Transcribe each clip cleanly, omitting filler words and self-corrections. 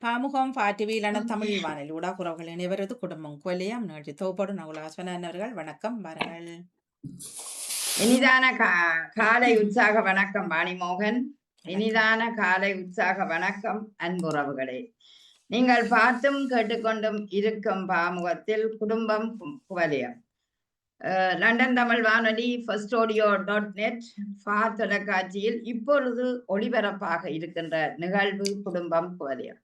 பாமுகம் பாட்டிவியிலான தமிழ் வானில் ஊடாகுறவர்கள் இணைவரது குடும்பம் கொல்லியம் நிகழ்ச்சி தொகுப்போடு நகுலாஸ்வனன் அவர்கள் வணக்கம் பாருங்கள். இனிதான காலை உற்சாக வணக்கம் வாணிமோகன். இனிதான காலை உற்சாக வணக்கம் அன்புறவுகளே. நீங்கள் பார்த்தும் கேட்டுக்கொண்டும் இருக்கும் பாமுகத்தில் குடும்பம் குவலியம். லண்டன் தமிழ் வானொலி firstaudio.net தொலைக்காட்சியில் இப்பொழுது ஒளிபரப்பாக இருக்கின்ற நிகழ்வு குடும்பம் குவலியம்.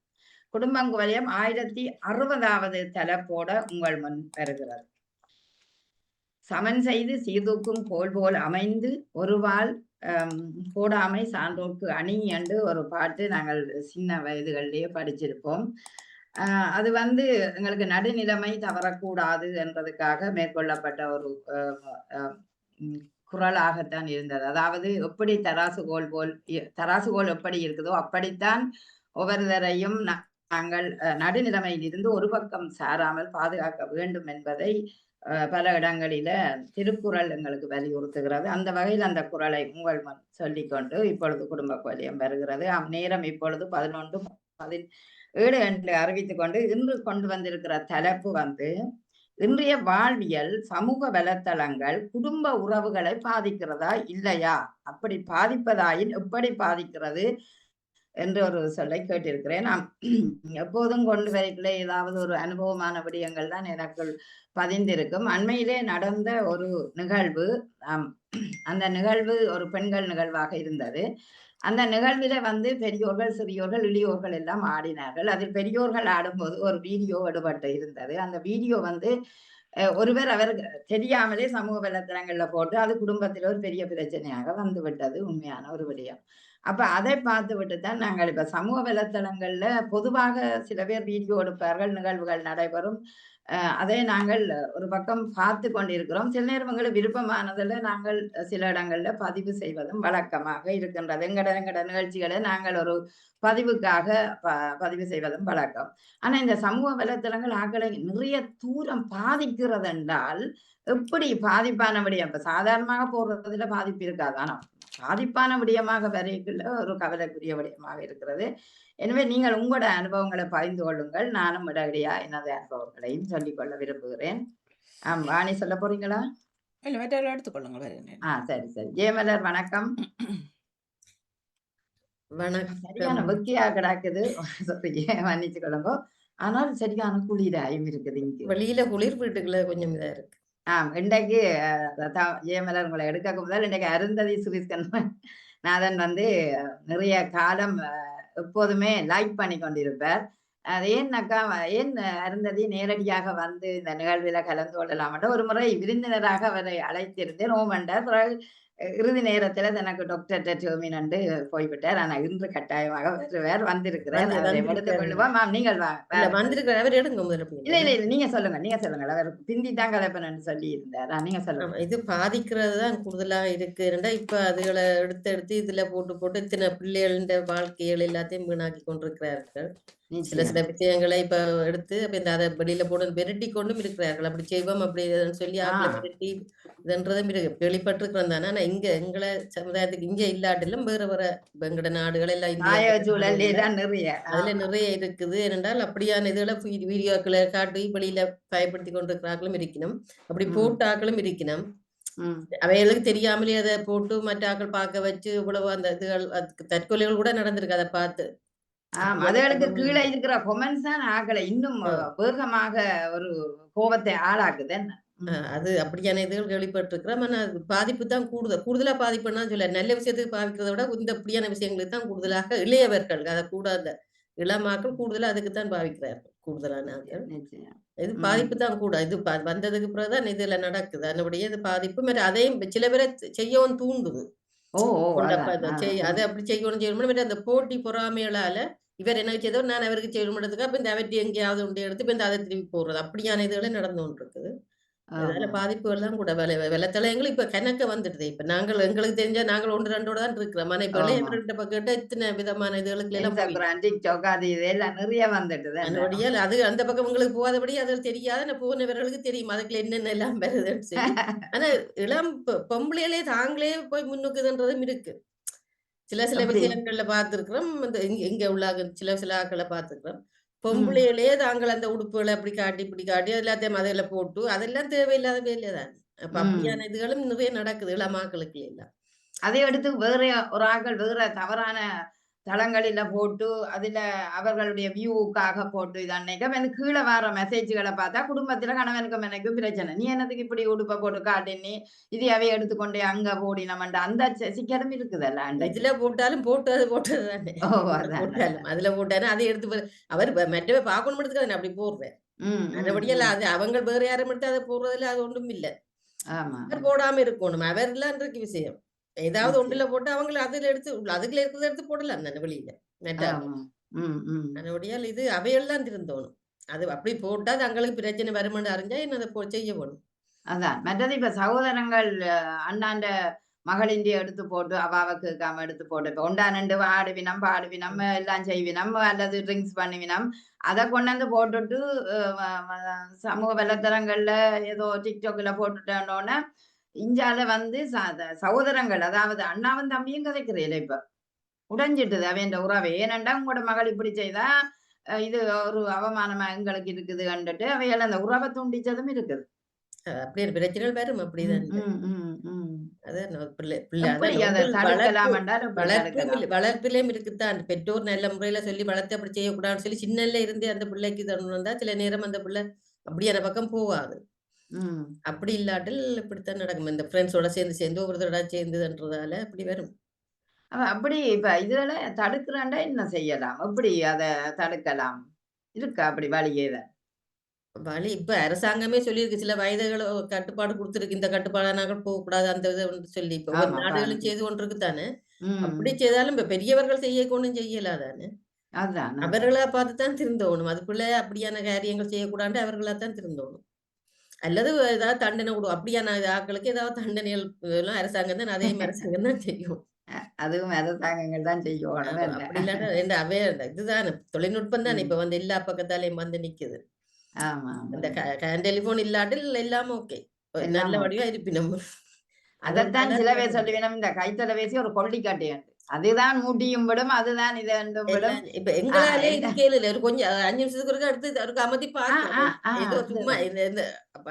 குடும்பம் குவலியம் 1060வது தலைப்போட உங்கள் முன் வருகிறது. சமன் செய்து சீர்தூக்கும் கோல் போல் அமைந்து ஒருவாள் போடாமை சான்றோர்க்கு அணி என்று ஒரு பாட்டு நாங்கள் சின்ன வயதுகளிலேயே படிச்சிருப்போம். அது எங்களுக்கு நடுநிலைமை தவறக்கூடாது என்றதுக்காக மேற்கொள்ளப்பட்ட ஒரு குரலாகத்தான் இருந்தது. அதாவது எப்படி தராசுகோல் எப்படி இருக்குதோ அப்படித்தான் ஒவ்வொருவரையும் நாங்கள் நடுநிலைமையில் இருந்து ஒரு பக்கம் சாராமல் பாதுகாக்க வேண்டும் என்பதை பல இடங்களில திருக்குறள் எங்களுக்கு வலியுறுத்துகிறது. அந்த வகையில் அந்த குறளை உங்கள் சொல்லிக்கொண்டு இப்பொழுது குடும்ப கோலியம் வருகிறது. நேரம் இப்பொழுது 11:17 என்று அறிவித்துக் கொண்டு இன்று கொண்டு வந்திருக்கிற தலைப்பு இன்றைய வாழ்வியல் சமூக வலைத்தளங்கள் குடும்ப உறவுகளை பாதிக்கிறதா இல்லையா, அப்படி பாதிப்பதாயின் எப்படி பாதிக்கிறது என்று ஒரு சொல்லை கேட்டிருக்கிறேன். நான் எப்போதும் கொண்டு வரக்குள்ள ஏதாவது ஒரு அனுபவமான விடயங்கள் தான் எனக்கு பதிந்திருக்கும். அண்மையிலே நடந்த ஒரு நிகழ்வு, அந்த நிகழ்வு ஒரு பெண்கள் நிகழ்வாக இருந்தது. அந்த நிகழ்வில பெரியோர்கள் சிறியோர்கள் இளையோர்கள் எல்லாம் ஆடினார்கள். அதில் பெரியோர்கள் ஆடும்போது ஒரு வீடியோ எடுபட்டு இருந்தது. அந்த வீடியோ ஒருவர் அவர் தெரியாமலே சமூக வலைத்தளங்கள்ல போட்டு அது குடும்பத்தில் ஒரு பெரிய பிரச்சனையாக விட்டது. உண்மையான ஒரு விடயம். அப்ப அதை பார்த்து விட்டுதான் நாங்கள் இப்ப சமூக வலைத்தளங்கள்ல பொதுவாக சில பேர் வீடியோ எடுப்பார்கள், நிகழ்வுகள் நடைபெறும். அதை நாங்கள் ஒரு பக்கம் பார்த்து கொண்டிருக்கிறோம். சில நேரம் விருப்பமானதுல நாங்கள் சில இடங்கள்ல பதிவு செய்வதும் வழக்கமாக இருக்கின்றது. எங்கட நிகழ்ச்சிகளை நாங்கள் ஒரு பதிவுக்காக பதிவு செய்வதும் வழக்கம். ஆனா இந்த சமூக வலைத்தளங்கள் ஆக்களை நிறைய தூரம் பாதிக்கிறது என்றால் எப்படி பாதிப்பான விடயம். இப்ப சாதாரணமாக போடுறதுல பாதிப்பு இருக்காது, ஆனா பாதிப்பான விடயமாக வரைக்குள்ள ஒரு கவலைக்குரிய விடயமாக இருக்கிறது. எனவே நீங்கள் உங்களோட அனுபவங்களை பகிர்ந்து கொள்ளுங்கள். நானும் இடவடியா எனது அனுபவங்களையும் சொல்லிக்கொள்ள விரும்புகிறேன். வாணி சொல்ல போறீங்களா? எடுத்துக்கொள்ளுங்க. சரி சரி. ஜெயமலர் வணக்கம். வணக்கம். சரியான வெக்கியா கிடக்குது, மன்னிச்சு கொள்ளுங்க. ஆனால் சரியான குளிராயும் இருக்குது. இங்க வெளியில குளிர், வீட்டுக்குள்ள கொஞ்சம் இதா இருக்கு. இன்றைக்கு ஜெயமலர் உங்களை எடுக்க முதல் இன்றைக்கு அருந்ததி சுவிஸ்கநாதன் நிறைய காலம் எப்போதுமே லைக் பண்ணி கொண்டிருப்பார். அது ஏன் அருந்ததி நேரடியாக இந்த நிகழ்வில் கலந்து கொள்ளலாம். ஒரு முறை விருந்தினராக அவரை அழைத்திருந்தேன். ஓமண்டர் இறுதி நேரத்துல தனக்கு டாக்டர் டெர்மின் என்று போய்விட்டார். ஆனா இன்று கட்டாயமாக வருவார். வந்திருக்கிறார். எடுத்துக்கொள்ளுவோம். நீங்கள் வந்திருக்கிறார். எடுங்க முதல்ல. இல்ல நீங்க சொல்லுங்க. அவர் பிந்தி தான் கலப்பன்னு சொல்லி இருந்தார். நீங்க சொல்லுங்க. இது பாதிக்கிறது தான் கூடுதலா இருக்கு. இப்ப அதுகளை எடுத்து இதுல போட்டு இத்தனை பிள்ளைகளின் வாழ்க்கைகள் எல்லாத்தையும் வீணாக்கி கொண்டிருக்கிறார்கள். சில விஷயங்களை இப்ப எடுத்து அப்ப அதை வெளியில போட்டு விரட்டி கொண்டும் இருக்கிறார்கள். அப்படி செய்வோம் அப்படி சொல்லி விரட்டி இதுன்றதும் வெளிப்பட்டிருக்கிறோம் தானே. ஆனா இங்க எங்களை சமுதாயத்துக்கு இங்க இல்லாட்டிலும் வேற எங்கட நாடுகள் எல்லாம் அதுல நிறைய இருக்குது. ஏனென்றால் அப்படியான இதுகளை வீடியோக்களை காட்டி வெளியில பயன்படுத்தி கொண்டிருக்கிறார்களும் இருக்கணும், அப்படி போட்டாக்களும் இருக்கணும். அவைகளுக்கு தெரியாமலே அதை போட்டு மற்ற ஆக்கள் பார்க்க வச்சு இவ்வளவு அந்த இதுகள் தற்கொலைகள் கூட நடந்திருக்கு. அதை பார்த்து அதுகளுக்கு கீழே இருக்கிற கொமெண்ட்ஸ் தான் ஆக்களை இன்னும் வேகமாக ஒரு கோபத்தை ஆளாக்குது. அது அப்படியான இதுகள் வெளிப்பட்டிருக்கிறோம். ஆனா பாதிப்பு தான் கூடுதலா பாதிப்புன்னா சொல்ல, நல்ல விஷயத்துக்கு பாதிக்கிறத விட இந்த அப்படியான விஷயங்களுக்கு தான் கூடுதலாக இளையவர்கள், அதை கூட அந்த இளமாக்கள் கூடுதலா அதுக்கு தான் பாவிக்கிறார்கள். கூடுதலான இது பாதிப்பு தான் கூட. இது வந்ததுக்கு பிறகுதான் இதுல நடக்குது. அதனுடைய இது பாதிப்பு அதையும் சில பேரை செய்யவும் தூண்டுது. அதை அப்படி செய்யணும் அந்த போட்டி பொறாமைகளால இவர் என்ன செய்தோ நான் அவருக்கு செய்யணும்ன்றதுக்கு அப்ப இந்த அவற்றி எங்கேயாவது உண்டு எடுத்து இப்ப இந்த அதை திருப்பி போடுறது அப்படியான இதுகளே நடந்து கொண்டு இருக்குது. அதனால பாதிப்புகள் தான் கூட வெள்ளத்தலையங்கள் இப்ப கணக்க வந்துடுது. இப்ப நாங்கள் எங்களுக்கு தெரிஞ்சா நாங்கள் 1-2 தான் இருக்கிறோம். ஆனா இப்ப இளைய பக்கம் இத்தனை விதமான இதுகளுக்கு எல்லாம் நிறைய வந்துடுது. அது அந்த பக்கம் உங்களுக்கு போகாதபடி அது தெரியாத போனவர்களுக்கு தெரியும் அதுக்குள்ள என்னென்ன எல்லாம் வருதுன்னு சொல்லி. ஆனா இளம் பொம்பளையிலே தாங்களே போய் முன்னுக்குதுன்றதும் இருக்கு. சில எப்படி? விஷயங்கள்ல பார்த்திருக்கிறோம். இந்த இங்க உள்ள சில ஆட்கள பார்த்திருக்கிறோம். ம். பொம்பளையிலேயே தாங்கள் அந்த உடுப்புகள அப்படி காட்டி, இப்படி காட்டி எல்லாத்தையும் அதில போட்டு, அதெல்லாம் தேவையில்லாத வேலை தானே. அப்ப ம். அப்படியான இதுகளும் நிறைய நடக்குது இளமாக்களுக்கு எல்லாம். அதை அடுத்து வேற ஒரு ஆட்கள் வேற தவறான தளங்களில போட்டு, அதுல அவர்களுடைய வியூவுக்காக போட்டு இது அன்னைக்கு வந்து கீழ வர மெசேஜ்கள பார்த்தா, குடும்பத்தில கணவனுக்கும் எனக்கும் பிரச்சனை. "நீ என்னத்துக்கு இப்படி உடுப்ப போட்டு காட்டினி? இது அவைய எடுத்துக்கொண்டு அங்க போடினமன்ட்டு" அந்த சிக்கலும் இருக்குதல்ல அன்றைக்கு. இதுல போட்டாலும் போட்டது தானே. ஓ! இதுல அதான், போட்டாலும். அதான். அதுல போட்டாலும் அதை எடுத்து அவர் மற்றவ பார்க்கணும்ன்றதுக்கு நான் அப்படி போடுறேன். ம், ம், மற்றபடியெல்லாம் ம். அது அவங்க வேற யாரும் எடுத்து அத போடுறதுல அது ஒன்றும் இல்ல. ஆமா, அவர் ஆமா. போடாம இருக்கணும். அவர்லாம் இருக்கு விஷயம். ஏதாவது ஒன்றுல நிச்சயம். போட்டு அவங்கள அதுல எடுத்து அதுக்குள்ள இருக்கிறத எடுத்து போடலாம் தானே வெளியில. நெட்டால. ஆமா. ம், ம். அதனபடியால் இது அவையெல்லாம் திருந்தோணும். அது அப்படி போட்டா தங்களுக்கு பிரச்சனை வருமென்னு அறிஞ்சா என்ன அத செய்ய வேணும். அதான். மற்றது இப்ப சகோதரங்கள் அண்ணாண்ட மகளின்டி எடுத்து போட்டு, அவாவ கேட்காம எடுத்து போட்டு, இப்ப ஒண்டானண்டு ஆடுவினம், பாடுவினம், ம். எல்லாம் செய்வினம், அல்லது ட்ரிங்க்ஸ் பண்ணுவினம். அத கொண்டாந்து போட்டுட்டு, அ வ வ சமூக வலைத்தளங்கள்ல ஏதோ TikTokல போட்டுட்டோன்னே, இஞ்சால வந்து சகோதரங்கள், அதாவது அண்ணாவும் தம்பியும் கதைக்கிறேல்ல இப்ப. உடைஞ்சிட்டுது அவையண்ட உறவு. ஏனென்டா, உங்களோட மகள் இப்படி செய்தா, இது ஒரு அவமானமா எங்களுக்கு இருக்குது கண்டுட்டு, அவைகள் அந்த உறவ துண்டிச்சதும் இருக்குது. அப்படி பிரச்சனைகள் வரும் ம், அப்படிதான். ம், ம், ம். அதான் பிள்ளை பிள்ளை எப்படி அதான் அத ஒன்றில் வளர்ப்பு தடுக்கலாம் என்றால் எப்படி வளர்ப்பும் தடுக்கலாம்? வளர்ப்பிலேயும் இருக்குத்தான். பெற்றோர் நல்ல முறையில சொல்லி வளர்த்து அப்படி செய்யக்கூடாதுன்னு சொல்லி சின்னல்ல இருந்தே அந்த பிள்ளைக்கு தரணும் வந்தா, சில நேரம் அந்த பிள்ளை அப்படியான பக்கம் போவாது. ம். அப்படி இல்லாட்டில் இப்படித்தான் நடக்கும். இந்த ஃப்ரெண்ட்ஸோட சேர்ந்து ஒவ்வொரு தடவை சேர்ந்துன்றதால அப்படி வரும். அப்படி இப்ப இதுல தடுக்கிறேன்டா என்ன செய்யலாம்? எப்படி அத தடுக்கலாம்? இருக்கா அப்படி வழி ஏத? வழி இப்ப அரசாங்கமே சொல்லியிருக்கு. சில வயதுகள கட்டுப்பாடு குடுத்துருக்கு. இந்த கட்டுப்பாடானார்கள் போகக்கூடாது. அந்த இத சொல்லி இப்ப ஒவ்வொரு ஆமா நாடுகளும் பாருங்க. செய்து கொண்டிருக்கு தானே. அப்படி ம். செய்தாலும் இப்ப பெரியவர்கள் செய்யக் ஒண்ணும் செய்யலா தானே. அதான், அதான். அவர்களா பார்த்து தான் திருந்தோணும். அதுக்குள்ள அப்படியான காரியங்கள் செய்யக்கூடாதுன்ட்டு அவர்களா தான் திருந்தோணும். அல்லது ஏதாவது தண்டனை அப்படியான ஆட்களுக்கு ஏதாவது தண்டனைகள் எல்லாம் அரசாங்கம் தான் அதே அரசாங்கம் தான் செய்யும். அதுவும் அரசாங்கங்கள் தான் செய்யணும் என்ன? அப்படி இல்லாட்டா இதுதானே தொழில்நுட்பம் தானே ம். இப்ப வந்து எல்லா பக்கத்தாலயும் வந்து நிக்குது. ஆமா, ஆமா. இந்த டெலிஃபோன் இல்லாட்டில் எல்லாம் ஓகே. நல்ல எல்லாம் ஓகே. வடிவா இருப்பினும். அது அதத்தான் இருந்தாலும் சில பேர் பிரச்சனை இல்ல. சொல்லுவினம், இந்த கைத்தொலைபேசி ஒரு கொள்ளிக்கட்டையண்டு. அதுதான் மூட்டியும் விடும், அதுதான் இது ரெண்டும் விடும். எல்லாம் இப்ப ஆ எங்களாலே இது என்ன கேளுல ஒரு கொஞ்சம் 5 நிமிஷத்துக்கு ஒருக்கா எடுத்து ஒருக்கா அமத்தி ஆ, ஆ, பார்க்கிறோம். ஆ ஏதோ சும்மா அதுதான். இந்த இந்த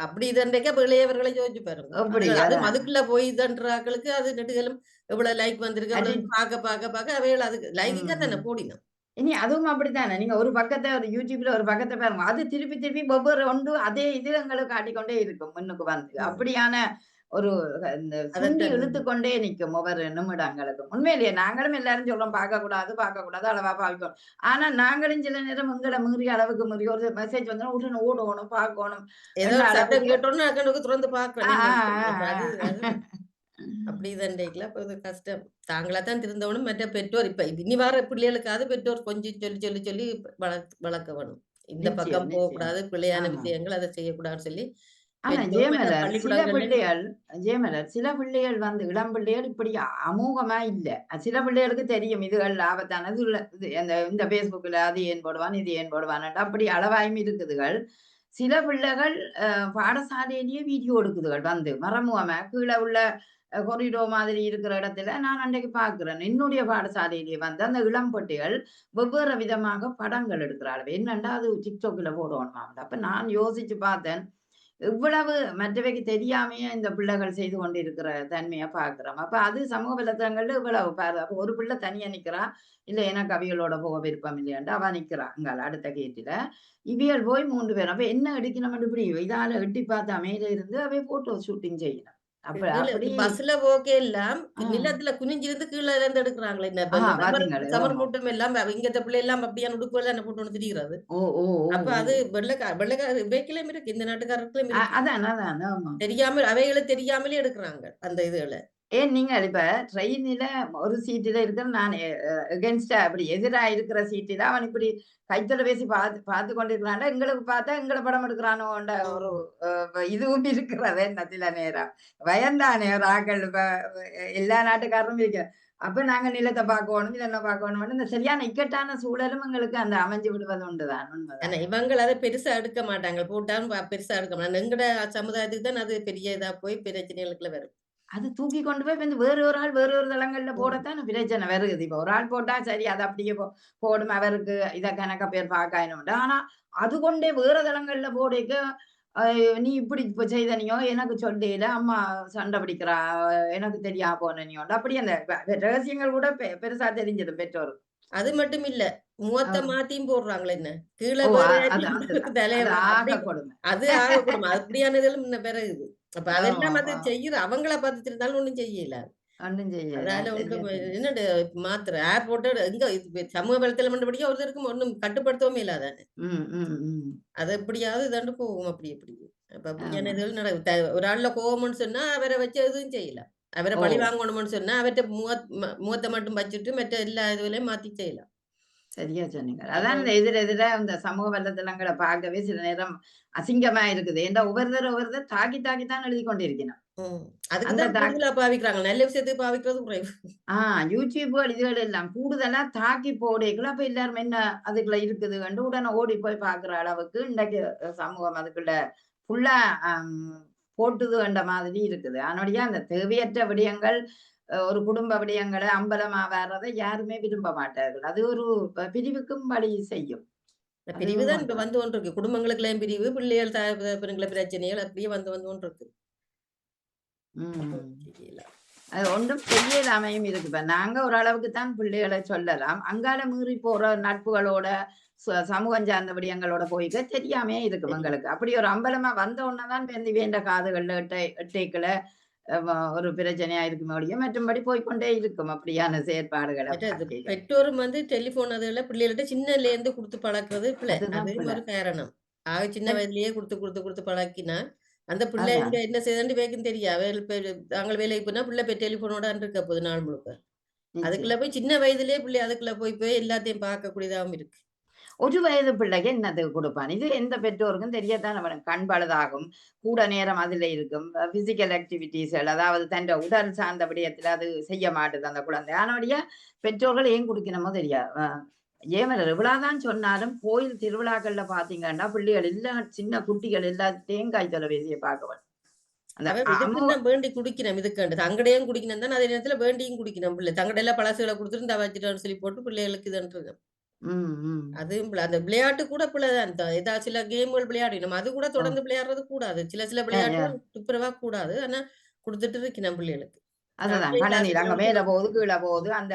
அப்படி இதுன்றக்கே அப்ப இளையவர்களை யோசிச்சு பாருங்க. அப்படி அதுவும் அதான். அதுக்குள்ள போய் இதுன்ற ஆட்களுக்கு அது நெடுகளும் எவ்வளவு லைக் வந்திருக்கு, அடி அவ்வளவு பார்க்க அவைகள் அதுக்கு ம், லைக்குக்கா தானே ம். போடினம். இனி அதுவும் அப்படித்தானே. நீங்க ஒரு பக்கத்த ஒரு YouTubeல ஒரு பக்கத்த பாருங்க. அது திருப்பி திருப்பி ஒவ்வொரு ஒன்று அதே இது எங்களுக்கு காட்டிக்கொண்டே இருக்கும் முன்னுக்கு வந்து. ம். அப்படியான ஒரு இந்த சுண்டி அதத்தான் இழுத்துக்கொண்டே நிக்கும் ஒவ்வொரு நிமிடங்களுக்கும். உண்மையிலேயே நாங்களும் எல்லாரும் சொல்றோம் பார்க்கக்கூடாது, பார்க்கக்கூடாது, அளவா பாவிக்கணும். ஆனா நாங்களும் சில நேரம் எங்கள மீறிய அளவுக்கு மீறி ஒரு மெசேஜ் வந்தா உடனே ஓடணும், பார்க்கணும் ஏதோ என்ற ஒரு சத்தம் அளவுக்கு கேட்டோனே கண்ணுக்கு தொறந்து ஆ, பார்க்கிறோம் ஆ, நீங்களும் சரி. ஆ, அப்ப அது ஆ. அது அப்படி இதண்டைக்குல அப்ப இது கஷ்டம். தாங்களா தான் திருந்தவணும். மற்ற பெற்றோர் இப்ப இனி வர பிள்ளைகளுக்காவது பெற்றோர் கொஞ்சம் சொல்லி வளர்க்க வேணும். இந்த நிச்சயம், பக்கம் நிச்சயம். போகக்கூடாது. பிழையான ஆமா. விஷயங்கள் அத செய்யக்கூடாதுன்னு சொல்லி ஆனா பெற்றோர் மற்ற ஜெயமலர், பள்ளிக்கூடங்கள்லயும் சில பிள்ளைகள் வந்து இளம் பிள்ளைகள் இப்படி அமோகமா இல்ல. சில பிள்ளைகளுக்கு தெரியும் இதுகள் ஆபத்தானது. இது இந்த Facebookல அது ஏன் போடுவான், இது ஏன் போடுவான்ட்டு அப்படி அளவாயும் இருக்குதுகள். சில பிள்ளைகள் பாடசாலையிலேயே வீடியோ எடுக்குதுகள் வந்து மறைமுகமா கீழ உள்ள கொரிடோர் மாதிரி இருக்கிற இடத்துல நான் அன்றைக்கு பார்க்கிறேன். என்னுடைய பாடசாலையிலேயே வந்து அந்த இளம் பெட்டிகள் வெவ்வேறு விதமாக படங்கள் எடுக்கிறாள். என்னண்டா அது TikTokல போடணுமாம். அப்ப நான் யோசிச்சு பார்த்தேன். இவ்வளவு மற்றவைக்கு தெரியாமயே இந்த பிள்ளைகள் செய்து கொண்டிருக்கிற தன்மைய பார்க்கிறோம். அப்ப அது சமூக வலைத்தளங்கள்ல இவ்வளவு பாரு. அப்ப ஒரு பிள்ளை தனியா நிக்கிறா. இல்ல எனக்கு அவிகளோட போக விருப்பம் இல்லையான்ட்டு அவ நிக்கிறா. அங்கால அடுத்த கேட்டுல. இவியல் போய் 3 பேரும். அப்ப என்ன எடுக்கணும்னு இப்படி இதால எட்டி பார்த்தா மேல இருந்து அவை போட்டோ ஷூட்டிங் செய்யணும். அப்ப கீழ அப்படி பஸ்ல போகே எல்லாம் ஆ. நிலத்துல குனிஞ்சிருந்து கீழ இருந்து எடுக்குறாங்களே. இந்த இப்ப இந்த பாத்தீங்களே. சமர் ஆமா. மூட்டம் எல்லாம் இங்கத்த பிள்ளை எல்லாம் அப்படியான உடுப்புகள் தானே போட்டு வந்து திரிகிறது. ஓ, ஓ, ஓ, அப்ப ஓ. அது வெள்ளைக்கார இவைக்கிலும் இருக்கு. இந்த நாட்டுக்காரர்களும் இருக்கு. அதான், அதான். ஆமா. தெரியாமல் அவைகளும் தெரியாமலே எடுக்குறாங்க. அந்த இதுகள. ஏன் நீங்க இப்ப ட்ரெயினில ஒரு சீட்டுல இருக்கிற நான் எகென்ஸ்டா அப்படி எதிரா இருக்கிற சீட்டுல அவன் இப்படி கைத்தொலைபேசி பார்த்து கொண்டிருக்கிறான்டா எங்களுக்கு பார்த்தா எங்களை படம் எடுக்கிறானோன்ற ஒரு ம். இதுவும் இருக்கிறது என்ன சில நேரம் பயந்தானே ஒரு ஆக்கள் இப்ப எல்லா நாட்டுக்காரரும் இருக்கு. அப்ப நாங்க நிலத்தை பார்க்கணும் இதெல்லாம் பார்க்கணும் இந்த சரியான இக்கட்டான சூழலும் எங்களுக்கு அந்த அமைஞ்சு விடுவது உண்டுதான் ஆனா உண்மைதான். இவங்கள் அத பெருசா எடுக்க மாட்டாங்க. போட்டாலும் பெருசா எடுக்க மாட்டாங்க. எங்கட சமுதாயத்துக்கு தான் அது பெரிய இதா போய் பிரச்சனைகளுக்குள்ள வரும். அது தூக்கி கொண்டு போய் வந்து வேற ஒரு ஆள் வேற ஒரு தளங்கள்ல போடத்தான் பிரச்சனை வருது. இப்ப ஒரு ஆள் போட்டா சரி அது அப்படியே போடும் அவருக்கு இத கணக்க பேர் பார்க்கணும். ஆனா அது கொண்டே வேற தளங்கள்ல போடைக்க நீ இப்படி இப்ப செய்தனியோ எனக்கு சொல்லல அம்மா சண்டை பிடிக்கிறா எனக்கு தெரியா போனியோ அப்படி அந்த ரகசியங்கள் கூட பெருசா தெரிஞ்சிடும் பெற்றோருக்கு. அது மட்டும் இல்ல. முகத்த மாத்தியும் போடுறாங்களே என்ன. கீழ ஓ வேற அது தலைய அது அப்படி ஆக கொடுமை. அது ஆக கொடுமை. அப்படியான இதெல்லாம் முன்ன பெறகுது. அப்ப அதெல்லாம் அது ஆமா. செய்யுற அவங்கள பார்த்து திருந்தாலும் ஒண்ணும் செய்யல. ஒண்ணும் செய்யல. அதால சரியா ஒன்றும் சொன்னீங்க. என்னடு மாத்திர ஆப் போட்டு எங்க இது சமூக வலைத்தளம் மண்டபடியா ஒருத்தருக்கும் ஒண்ணும் கட்டுப்படுத்தவும் இல்லாதானே. ம், ம், ம். அது எப்படியாவது இதாண்டு போகும் அப்படி அப்படி. அப்ப அப்படியான ஆமா. இதுகள் ஒரு ஆள்ல கோவம்னு சொன்னா அவர வச்சு எதுவும் செய்யலாம். அவர ஓ! பழி வாங்கணும்னு சொன்னா அவர்ட்ட முகத்த மட்டும் வச்சுட்டு மற்ற எல்லா இதுகளையும் மாத்தி செய்யலாம். சரியா சொன்னீங்க. அப்ப அதான் இந்த எதிர இந்த சமூக வலைதளங்கள பார்க்கவே சில நேரம் அசிங்கமா இருக்குது. ஏன்டா ஒவ்வொருத்தர் தாக்கி தாக்கி தான் எழுதிக் கொண்டிருக்கணும். ம். அதுக்கு அந்த தான் கூடுதலா பாவிக்கிறாங்க. நல்ல விஷயத்துக்கு பாவிக்கிறது குறைவு. ஆ யூடியூப்கள் இதுகள் எல்லாம் கூடுதலா தாக்கி போடைக்குள்ள அப்ப எல்லாரும் என்ன அதுக்குள்ள இருக்குது கண்டு உடனே ஓடி போய் பார்க்குற அளவுக்கு இன்றைக்கு சமூகம் அதுக்குள்ள ஃபுல்லா அம் போட்டுது என்ற மாதிரி இருக்குது. அதனுடைய அந்த தேவையற்ற விடயங்கள் ஒரு குடும்ப விடயங்கள அம்பலமா வர்றத யாருமே விரும்ப மாட்டார்கள். அது ஒரு பிரிவுக்கும் வழி செய்யும். இந்த அது பிரிவு தான் இப்ப உண்மதான். வந்து கொண்டிருக்கு. குடும்பங்களுக்குள்ளயும் பிரிவு, பிள்ளைகள் தகப்பனுக்குள்ள பிரச்சனைகள் அப்படியே வந்து வந்து கொண்டிருக்கு. ம். தெரியல. அது ஒன்றும் செய்யலாமையும் இருக்கு. இப்ப நாங்க ஓரளவுக்கு தான் பிள்ளைகள சொல்லலாம். அங்கால மீறி போற நட்புகளோட, சமூகம் சார்ந்த விடயங்களோட போயிக்க தெரியாமயே இருக்கும் சரி. எங்களுக்கு. அப்படி ஒரு அம்பலமா வந்த உடனே தான் வந்து இவேண்ட காதுகள்ல எட்டைக்குள்ள ஒரு பிரச்சனையா இருக்குமே ஒழிய, மற்றும்படி போய்க்கொண்டே இருக்கும். அப்படியான செயற்பாடுகள மற்றது பார்க்கையில. பெற்றோரும் வந்து டெலிஃபோன் அதுல பிள்ளைகள்ட்ட சின்னலேருந்து குடுத்து பழக்குறது பிழை. அதுதான் அதுவும் பிழை. ஒரு காரணம். ஆக சின்ன பெற் வயதிலேயே குடுத்து, குடுத்து, குடுத்து பழக்கினா, அந்த பிள்ளை அதான். இங்க என்ன செய்யுதுன்னு இவைக்கும் தெரியாது. தாங்கள் வேலைக்கு போனா பிள்ளை டெலிஃபோனோட இருக்க போகுது நாள் முழுக்க. அதுக்குள்ள நிச்சயம். போய் சின்ன வயதிலேயே பிள்ளை அதுக்குள்ள போய் போய் எல்லாத்தையும் பார்க்கக்கூடியதாவும் இருக்கு. ஒரு வயது பிள்ளைக்கு என்னத்துக்கு குடுப்பான்? இது எந்த பெற்றோருக்கும் தெரியத்தானே வேணும். கண் பழுதாகும். கூட நேரம் அதுல இருக்கும். பிசிக்கல் ஆக்டிவிட்டீஸ்கள் அதாவது தன் உடல் சார்ந்த விடயத்துல அது செய்ய மாட்டுது அந்த குழந்தை. அதனுடைய பெற்றோர்கள் ஏன் குடுக்கணுமோ தெரியாது. ஏமலர் எவ்வளவுதான் சொன்னாலும் கோயில் திருவிழாக்கள்ல பாத்தீங்கன்னா, பிள்ளைகள் எல்லாம் சின்ன குட்டிகள் எல்லாம் தேங்காய் தொலைபேசிய பார்க்க அந்த அவன் இதுக்குன்னு தான் வேண்டி குடிக்கணும் இதுக்காண்டு. தங்கடையும் குடிக்கணும் தான் அதே நேரத்துல வேண்டியும் குடிக்கணும் பிள்ளை. தங்கடையில பழசுகள குடுத்துட்டு இந்தா வச்சுட்டான்னு சொல்லி போட்டு பிள்ளைகளுக்கு இதுன்றது. ம், ம். அதுவும் அந்த விளையாட்டு கூட பிள்ளைதான். ஏதாவது சில கேம்கள் விளையாடினோம். அது கூட ஓ! தொடர்ந்து விளையாடுறது கூடாது. சில சில யா, யா. விளையாட்டுகள் துப்புரவா கூடாது. ஆனா குடுத்துட்டு இருக்கணும் பிள்ளைகளுக்கு. அதுதான். அப்படியே கழனில அங்க காசு மேல போகுது, கீழ போகுது, அந்த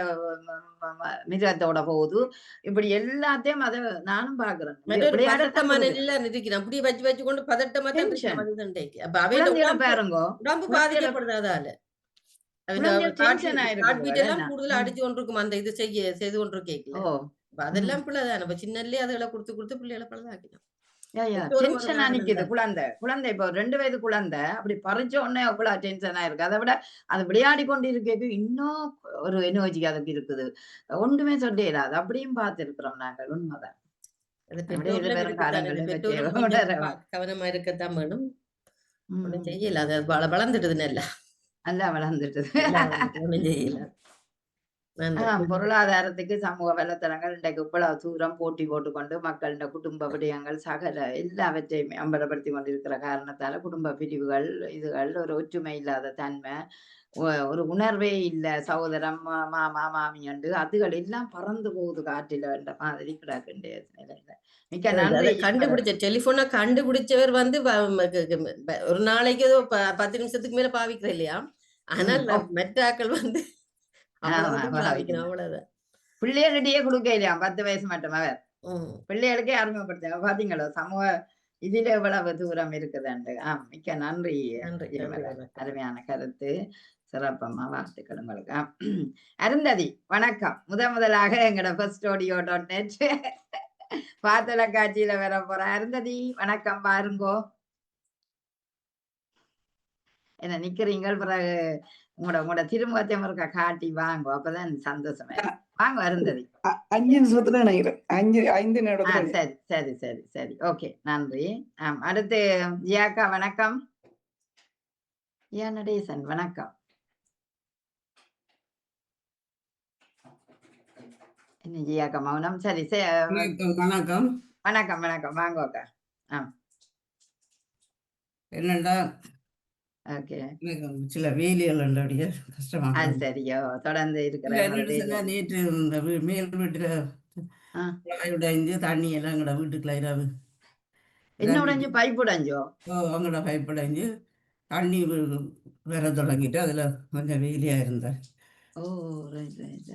மிருகத்தோட போகுது. இப்படி எல்லாத்தையும் நானும் பார்க்குறேன். மற்றொரு விளையாடத்தான் பதட்டமான குடுக்குறேன். நிலையில நிறுத்திக்கிறேன். அப்படியே வச்சு வச்சு கொண்டு பதட்டமா தான் டென்ஷன். இருக்கணும் அது இன்றைக்கு. அப்ப அவையோட குழந்தைகள பாருங்கோ. உடம்பு குழந்தைகள பாதிக்கப்படுது அதால. அவன் குழந்தைகள் டென்ஷன் ஹார்ட் பீட் ஆயிருக்குதுகள் என்ன? எல்லாம் கூடுதலா ம். அடிச்சு கொண்டிருக்கும். அந்த இது செய்து கொண்டிருக்கைக்குள்ள. ஓ! அப்ப ம். அதெல்லாம் பிள்ளை தானே. அப்ப சின்னதுலயே அதுகள குடுத்து குடுத்து பிள்ளைகள பழுதாக்கினோம். யா, யா. பெற்றோரும் ஒரு டென்ஷனா காரணம் நிக்குது தான். குழந்தை. குழந்தை இப்போ 2 வயது குழந்தை. அப்படி பறிச்ச உடனே அவ்வளோ டென்ஷனா இருக்கு. அத விட அது விளையாடி கொண்டு இருக்கைக்கு இன்னும் ஒரு எனர்ஜி அதுக்கு இருக்குது. ஒண்ணுமே சொல்ல இயலாது. அப்படியும் பார்த்திருக்கிறோம் நாங்கள். உண்மதான். அது அப்படியே இது பெற்றோர்ல வரும் இருக்குத்தானே. அது காலங்கள்ல இவற்றை பெற்றோரும் கொஞ்சம் உணரலாம். கவனமா இருக்கத்தான் வேணும். ம், ஒண்ணும் ம். செய்யல. அது வளர்ந்துட்டுது நல்லா. நல்லா வளர்ந்துட்டது. நல்லா வளர்ந்துட்டு ஒண்ணும் செய்யல. நன்றி. பொருளாதாரத்துக்கு சமூக வலைத்தளங்கள் இன்றைக்கு இவ்வளவு தூரம் போட்டி போட்டுக்கொண்டு மக்களின் குடும்ப விடயங்கள் சகல எல்லாவற்றையுமே அம்பலப்படுத்தி கொண்டிருக்கிற காரணத்தால குடும்ப பிரிவுகள் இதுகள் ஒரு ஒற்றுமை இல்லாத தன்மை ஒரு உணர்வே இல்ல சகோதரம் மாமா மாமி என்று அதுகள் எல்லாம் பறந்து போகுது காற்றில என்ற மாதிரி கிடக்கின்ற நிலையில மிக்க அத நன்றி கண்டுபிடிச்ச டெலிஃபோன கண்டுபிடிச்சவர் வந்து ஒரு நாளைக்கு ஏதோ 10 நிமிஷத்துக்கு மேல பாவிக்கிறது இல்லையா? ஆனால் ஓ மற்ற ஆட்கள் வந்து அவ்வளவு ஆமா மட்டும் பாவிக்கணும் பாவிக்கணும் அவ்வளவுதான். பிள்ளைகளிடையே கொடுக்க இல்லையா 10 வயசு மட்டும் அவர் ம். பிள்ளைகளுக்கே அறிமுகப்படுத்துங்க பாத்தீங்களா சமூக இதில எவ்வளவு தூரம் இருக்குதுண்டு. மிக்க நன்றி நன்றி, நன்றி. ஜெயமலர். வணக்கம். அருமையான கருத்து. சிறப்பம்மா வாழ்த்துக்கள் உங்களுக்கு. அருந்ததி வணக்கம். முதலாக எங்கட firstodio.net தொலைக்காட்சியில வர போற அருந்ததி வணக்கம் பாருங்கோ. என்ன நிக்கிறீங்கள் பிறகு உங்களோட திருமுகத்தை ஒருக்கா காட்டி வாங்கோ அப்பதான் சந்தோஷமா இருக்கும். வாங்க அருந்ததி. 5 நிமிஷத்துல நினைக்கிறேன். 5 நிமிடத்துல சரி சரி சரி சரி ஓகே நன்றி. அடுத்து ஜியாக்கா வணக்கம். ஜியா நடேசன் வணக்கம். என்ன ஜியாக்கா மௌனம் சரி வணக்கம். வணக்கம் வணக்கம் வாங்க அக்கா. என்னண்டா ஓகே. எனக்கு சில வேலைகள் அப்படியே கஷ்டமாக அது இருந்தது. சரியோ தொடர்ந்து இருக்கிற இல்ல உங்களோட என்னன்னு சொன்னா வேலை. நேற்று இந்த மேல் வீட்டுல ஆ. குழாய் உடைஞ்சு தண்ணி எல்லாம் எங்கட வீட்டுக்குள்ள இரவு என்ன இறங்கிட்டு உடைஞ்சு பைப் உடைஞ்சோ? அவங்களோட பைப் உடைஞ்சு தண்ணி வர தொடங்கிட்டு அதுல கொஞ்சம் வேலையா இருந்தேன். ஓ ரைட் ரைட்.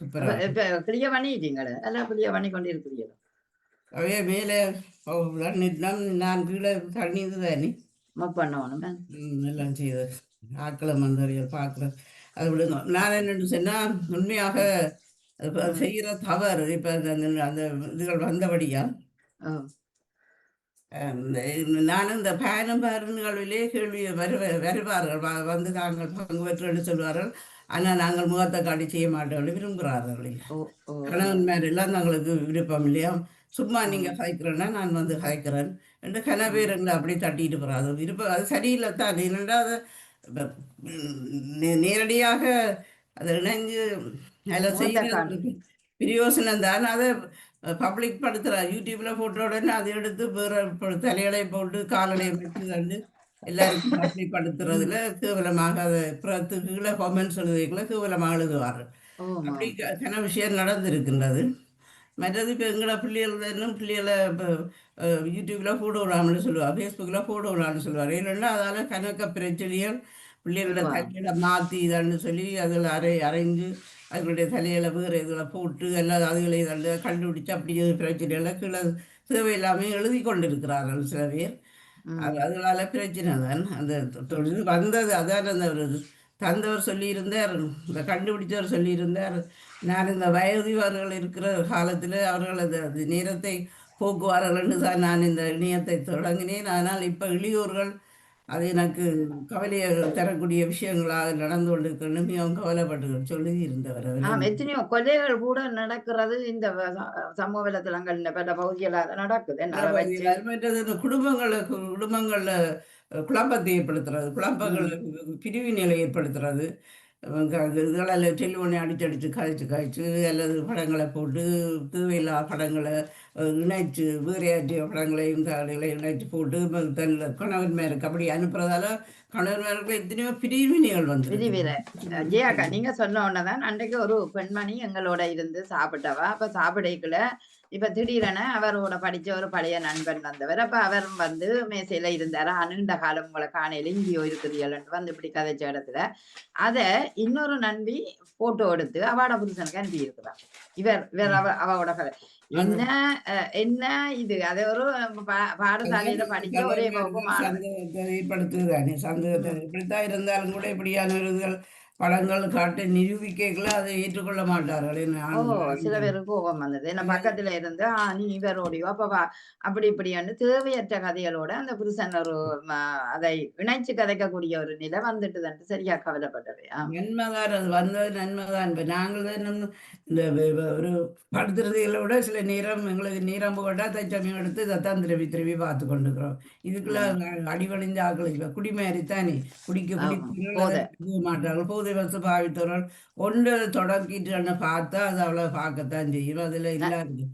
அப்ப சூப்பரா இப்ப கிளியர் பண்ணிட்டீங்களே எல்லாம் கிளியர் பண்ணி கொண்டு இருக்கிறீங்களோ? அவையே மேலே தண்ணி நான் கீழே தண்ணி இதுதானே மப் பண்ணணும். எல்லாம் செய்த ஆட்களை மந்தறியல் பார்க்குறேன். அது விடுங்க. நான் என்னென்னு சொன்னால் உண்மையாக இப்ப செய்கிற தவறு இப்போ அந்த இதுகள் வந்தபடியா ஓ நானும் இந்த பயணம் நிகழ்விலே கேள்வி வருவார்கள் வந்து தாங்கள் பங்கு பெற்று சொல்வார்கள். ஆனால் நாங்கள் முகத்தை காட்டி செய்ய மாட்டோம் விரும்புகிறார்கள். ஓ ஓ கணவன்மார் எல்லாம் தங்களுக்கு விருப்பம் இல்லையா, சும்மா நீங்கள் கதைக்கிறேன்னா நான் வந்து கதைக்கிறேன் என்று கன பேர் எங்களை அப்படி தட்டிட்டு போகிறாரு. விருப்பம் அது சரியில்லை தான். ஏனென்றால் அது நேரடியாக அதை இணைஞ்சு அதில் முகத்தை காணும். செய்கிறது பிரயோசனம் தான். அதை பப்ளிக் படுத்துகிறார் யூடியூப்பில் போட்ட உடனே அதை எடுத்து வேறு தலைகளை போட்டு காலடையை வச்சு கண்டு எல்லாருக்கும் பப்ளிக் படுத்துறதுல கேவலமாக அதை கீழே கமெண்ட்ஸ் எழுதிக்கல கேவலமாக எழுதுவார்கள். அப்படி கன விஷயம் நடந்திருக்கின்றது. மற்றது இப்போ எங்களோட பிள்ளைகள் இன்னும் பிள்ளைகளை இப்போ யூடியூப்பில் போட விடாமனு சொல்லுவாள், ஃபேஸ்புக்கில் போட விடான்னு சொல்லுவார். இல்லைன்னா அதால் கணக்க பிரச்சனைகள் பிள்ளைகளோட தலையில மாற்றி இதான்னு சொல்லி அதில் அரைஞ்சு அதுகளுடைய தலையில வேறு இதில் போட்டு எல்லாம் அதுகளை இதில் கண்டுபிடிச்சு அப்படி பிரச்சனைகளை கீழே தேவையில்லாமல் எழுதி கொண்டிருக்கிறார்கள் சில பேர். அதனால பிரச்சனை தான். அந்த தொழில் வந்தது அதான் அந்த ஒரு தந்தவர் சொல்லியிருந்தார், இந்த கண்டுபிடிச்சவர் சொல்லியிருந்தார், நான் இந்த வயதிவர்கள் இருக்கிற காலத்தில் அவர்கள் அது நேரத்தை போக்குவார்கள்னு தான் நான் இந்த இணையத்தை தொடங்கினேன். ஆனால் இப்போ இளையோர்கள் அது எனக்கு கவலையை தரக்கூடிய விஷயங்களாக நடந்து கொண்டிருக்கணும்னு மிகவும் கவலைப்பட்டு சொல்லி இருந்தவர். எத்தனையோ கொலைகள் கூட நடக்கிறது இந்த சமூக வலைதளங்கள் பல பகுதிகளாக நடக்குது. மற்றது இந்த குடும்பங்கள்ல குழப்பத்தை ஏற்படுத்துறது, குழப்பங்கள் பிரிவினைகளை ஏற்படுத்துறது, இதெல்லாம் டெலிஃபோனை அடிச்சு காய்ச்சி அல்லது படங்களை போட்டு தேவையில்லா படங்களை இணைச்சு வேறையாற்றிய படங்களையும் தாளைகளையும் இணைச்சு போட்டு தன் கணவன்மாருக்கு அப்படி அனுப்புறதால கணவன்மாருக்கு எத்தனையோ பிரிவினைகள் வந்து. ஜெயாக்கா நீங்க சொன்ன உடனேதான் அன்றைக்கு ஒரு பெண்மணி எங்களோட இருந்து சாப்பிட்டவா. அப்ப சாப்பிடைக்குள்ள இப்ப திடீரென அவரோட படிச்ச ஒரு பழைய நண்பன் வந்தவர். அப்ப அவரும் வந்து மேசையில இருந்தாரு. நீண்ட காலம் உங்களை காணையில இங்கேயோ இருக்கிறீர்கள் வந்து இப்படி கதைச்ச இடத்துல அத இன்னொரு நண்பி போட்டோ எடுத்து அவட புருஷனுக்கு அனுப்பி இருக்கிறார். இவர் அவரோட கதை என்ன இது அது ஒரு பாடசாலையில படிச்ச ஒரே வகுப்பு ஏற்படுத்துதானே சந்தேகத்தை. இப்படித்தான் இருந்தாலும் கூட இப்படியான படங்கள் காட்டு நிரூபிக்கல அதை ஏற்றுக்கொள்ள மாட்டார்கள். சில பேருக்கு கோபம் வந்தது. என்ன பக்கத்துல இருந்து நீ இவரோடையோ அப்ப அப்படி இப்படியான்னு தேவையற்ற கதைகளோட அந்த புருஷன் ஒரு அதை இணைச்சு கதைக்கக்கூடிய ஒரு நிலை வந்துட்டு சரியா கவலைப்பட்டது. நன்மைதான் அது வந்தது நன்மைதான். இப்ப நாங்கள் தான் இந்த ஒரு படுத்துறதுகளை விட சில நேரம் எங்களுக்கு நேரம் போட்டா தச்சமயம் எடுத்து இதைத்தான் திருப்பி பார்த்து கொண்டுக்கிறோம். இதுக்குள்ள அடிவழிந்த ஆக்கள் இப்ப குடிமேறித்தானே குடிக்க மாட்டார்கள். போதை வசு பாவித்தவர்கள் ஒன்று தொடக்கிட்டு பார்த்தா அது அவ்வளவு பார்க்கத்தான் செய்யும். அதுல இல்லாது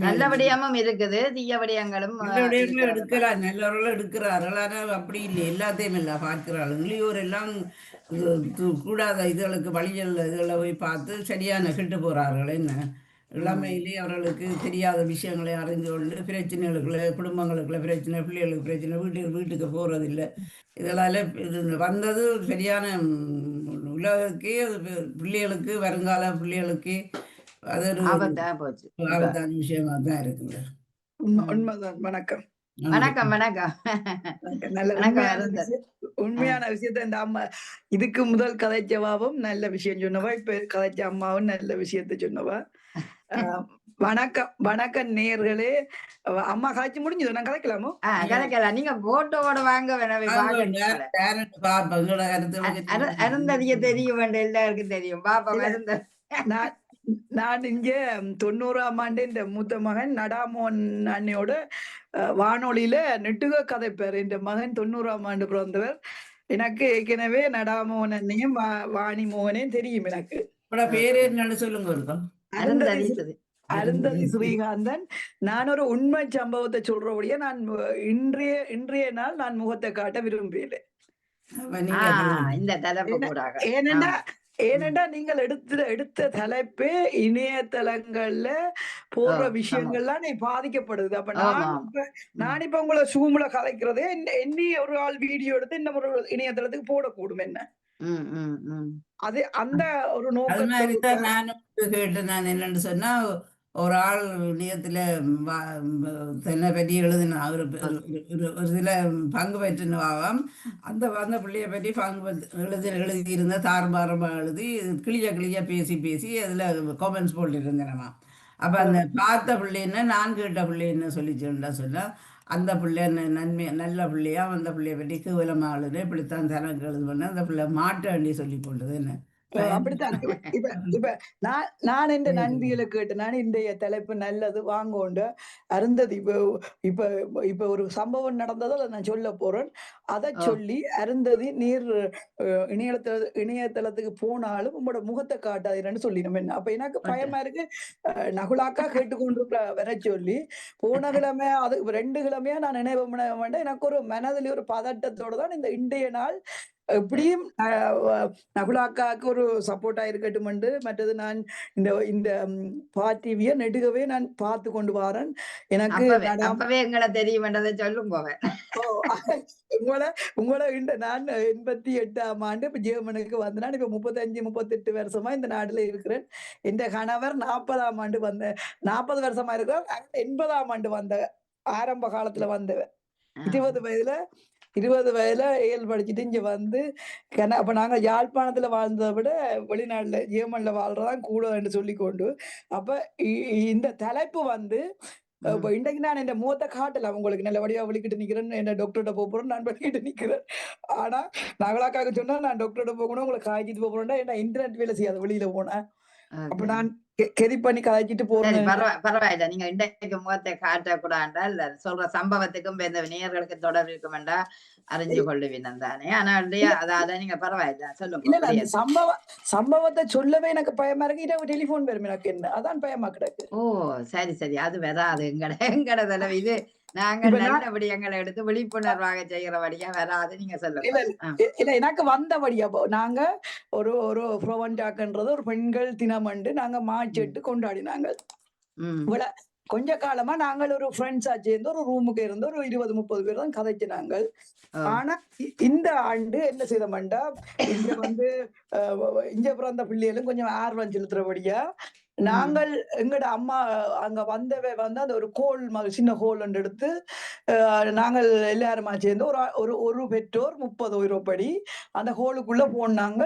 நல்லபடியாமும் இருக்குது, தீய விடயங்களும் எடுக்கிறார், நல்லவர்களும் எடுக்கிறார்கள். ஆனால் அப்படி இல்லை, எல்லாத்தையும் இல்லை பார்க்கிறார்கள். இளையோர் எல்லாம் கூடாத இதுகளுக்கு வழிகள் இதுகளை போய் பார்த்து சரியான கெட்டு போகிறார்கள். என்ன இளமையிலே அவர்களுக்கு தெரியாத விஷயங்களை அறிந்து கொண்டு பிரச்சனைகளுக்குள்ள குடும்பங்களுக்குள்ள பிரச்சனை, பிள்ளைகளுக்கு பிரச்சனை, வீட்டுக்கு போகிறதில்லை. இதனால் இது வந்தது சரியான உலகக்கே பிள்ளைகளுக்கு வருங்கால பிள்ளைகளுக்கு அது ஒரு ஆபத்தான விஷயமா தான் இருக்குங்க. உண்மைதான். வணக்கம் வணக்கம் வணக்கம். உண்மையான விஷயத்த இந்த அம்மா இதுக்கு முதல் கதைச்சவாவும் நல்ல விஷயம் சொன்னவா, இப்ப கதைச்ச அம்மாவும் நல்ல விஷயத்த சொன்னவா. வணக்கம் வணக்கம் நேயர்களே. அம்மா கதைச்சு முடிஞ்சது, நான் கதைக்கலாமோ? கதைக்கலாம். நீங்க போட்டோட வாங்க அருந்ததிய தெரியும், எல்லாருக்கும் தெரியும். பாப்பா அருந்த நான் இங்க 90ஆம் ஆண்டு இந்த மூத்த மகன் நடாமோகன் அண்ணையோட வானொலியில நெட்டுக கதைப்பார். இந்த மகன் 90ஆம் ஆண்டு பிறந்தவர். எனக்கு ஏற்கனவே நடாமோகன் அண்ணையும் வாணி மோகனையும் தெரியும். எனக்கு பேரு என்னன்னு சொல்லுங்க. அருந்ததி ஸ்ரீகாந்தன். நான் ஒரு உண்மை சம்பவத்தை சொல்றபடியே நான் இன்றைய நாள் நான் முகத்தை காட்ட விரும்பல. அப்ப நீங்க சொல்லுங்க. இந்த தலைப்பு ஏன- கூடாக ஏனெண்டா ஆமா ஏனெண்டா நீங்கள் எடுத்த தலைப்பே இணையதளங்கள்ல ஓ போடுற சமம் விஷயங்கள்லாம் நீ பாதிக்கப்படுது. அப்ப ஆமா நான் ஆமா இப்ப ம் நான் இப்ப உங்களை ஜூம்ல கதைக்கிறதே என்னி ஒரு ஆள் வீடியோ எடுத்து என்ன ஒரு இணையதளத்துக்கு போடக்கூடும் என்ன. ம் ம் ம் அது அந்த ஒரு அது நோக்கத்தோடு மாதிரிதான் நானும் கேட்டேன். நான் என்னன்னு சொன்னா, ஒரு ஆள் இணையத்துல தன்னை பற்றி எழுதின ஒரு சில பங்கு பெற்றினவாம். அந்த அந்த பிள்ளைய பற்றி எழுதியிருந்த தாறுமாறமா எழுதி கிளிய கிளிய பேசி பேசி அதுல காமெண்ட்ஸ் போட்டிருந்தேனமா. அப்ப அந்த பார்த்த பிள்ளைன்னு நான் கேட்ட பிள்ளை என்ன சொல்லிச்சுன்னா சொன்னா, அந்த பிள்ளை நல்ல பிள்ளையா அந்த பிள்ளைய பற்றி கேவலமா எழுது, இப்படித்தான் தனக்கு எழுதுன்னு அந்த பிள்ளை மாட்ட வேண்டி சொல்லி போட்டது என்ன. அப்படித்தான். இப்ப இப்ப இப்ப நான் என்ற நண்பிகளை கேட்டு நான் இன்றைய தலைப்பு நல்லது வாங்கோண்டு அருந்ததி இப்ப இப்ப இப்ப ஒரு சம்பவம் நடந்ததோ அதை நான் சொல்ல போறேன். அதை ஓ சொல்லி அருந்ததி நீர் இணையதளத்துக்கு போனாலும் உங்களோட முகத்தை காட்டாதீங்கன்னு சொல்லி நம்ம என்ன அப்ப எனக்கு பட்டு பயமா இருக்கு. நகுலாக்கா கேட்டுக்கொண்டு வர சொல்லி போன கிழமை அது 2 கிழமையா நான் நினைவு பண்ண வேண்டாம். எனக்கு ஒரு மனதில் ஒரு பதட்டத்தோட தான் இந்த இன்றைய நாள் சரி எப்படியும் நகுலாக்காவுக்கு ஒரு சப்போர்ட்டா இருக்கட்டும் மற்றது நான் இந்த இந்த பார்ட்டிவிய நெடுகவே நான் பார்த்து கொண்டு வரேன். எனக்கு நடாம அப்பவே எங்களை தெரியுமென்றதை சொல்லும் போவேன் ஓ உங்கள உங்கள நான் 88ஆம் ஆண்டு இப்ப ஜெர்மனுக்கு வந்தேன். இப்ப 35, 38 வருஷமா இந்த நாட்டுல இருக்கிறேன். என் கணவர் 40ஆம் ஆண்டு 40 வருஷமா இருக்கிறார். 80ஆம் ஆண்டு ஆரம்ப காலத்துல வந்தவர். 20 வயதுல 20 வயதுல ஏஎல் படிச்சுட்டு இங்க வந்து அப்ப நாங்க யாழ்ப்பாணத்துல வாழ்ந்ததை விட வெளிநாட்டுல ஜெர்மன்ல வாழ்றதான் கூடன்னு சொல்லிக்கொண்டு அப்ப இந்த தலைப்பு வந்து இப்ப இன்றைக்கு நான் என் முகத்தை காட்டல உங்களுக்கு நல்லபடியா வலிக்கிட்டு நிக்கிறேன். என்ன டாக்டர்கிட்ட போறேன் நான் வலிக்கிட்டு நிக்கிறேன். ஆனா நகலாக்காக சொன்னா நான் டாக்டர்கிட்ட போகணும் உங்களுக்கு காய்ச்சிட்டு போறேன்டா என்ன இன்டர்நெட் வேலை செய்யாது வெளியில போனேன். அப்ப நான் கெதி பண்ணி கதைச்சிட்டு சரி போறேன். பரவாயில்ல நீங்க இன்றைக்கு முகத்தை காட்டக்கூடாண்டா இல்ல சொல்ற சம்பவத்துக்கும் இந்த நேயர்களுக்கு தொடர்பு இருக்குமெண்டா அறிஞ்சு கொள்ளுவினம் தானே ஆனா அதாவது நீங்க பரவாயில்ல சொல்லுங்க இல்ல அந்த முடியாது சம்பவத்தை சொல்லவே எனக்கு பயமா இருக்கு. இரவு டெலிபோன் வரும் எனக்கு என்ன அதான் பயமா கிடக்கு. ஓ சரி சரி அது வராது எங்கட தலைவி இது நாங்க இப்ப நான் நல்லபடி எங்களை எடுத்து விழிப்புணர்வாக செய்கிறபடியா வராது நீங்க சொல்லுங்க இல்ல இல்ல எனக்கு வந்தபடியா நாங்க ஒரு ஒரு புரோவன்டாக்ன்றது ஒரு பெண்கள் தினம் நாங்க மார்ச் 8 கொண்டாடினாங்க. இவ்வளவு கொஞ்ச காலமா நாங்கள் ஒரு ஃப்ரெண்ட்ஸா சேர்ந்து ஒரு ரூமுக்கு இருந்து ஒரு 20-30 பேர் தான் கதைச்சினாங்க. ஆனா இந்த ஆண்டு என்ன செய்தோம்டா இங்க வந்து இங்க பிறந்த பிள்ளைகளும் கொஞ்சம் ஆர்வம் செலுத்துறபடியா நாங்கள் எங்கட அம்மா அங்க வந்தவை வந்து அந்த ஒரு கோல் சின்ன ஹோல் எடுத்து நாங்கள் எல்லாருமா சேர்ந்து ஒரு பெற்றோர் 30 ரூபாய் அந்த ஹோலுக்குள்ள போனாங்க.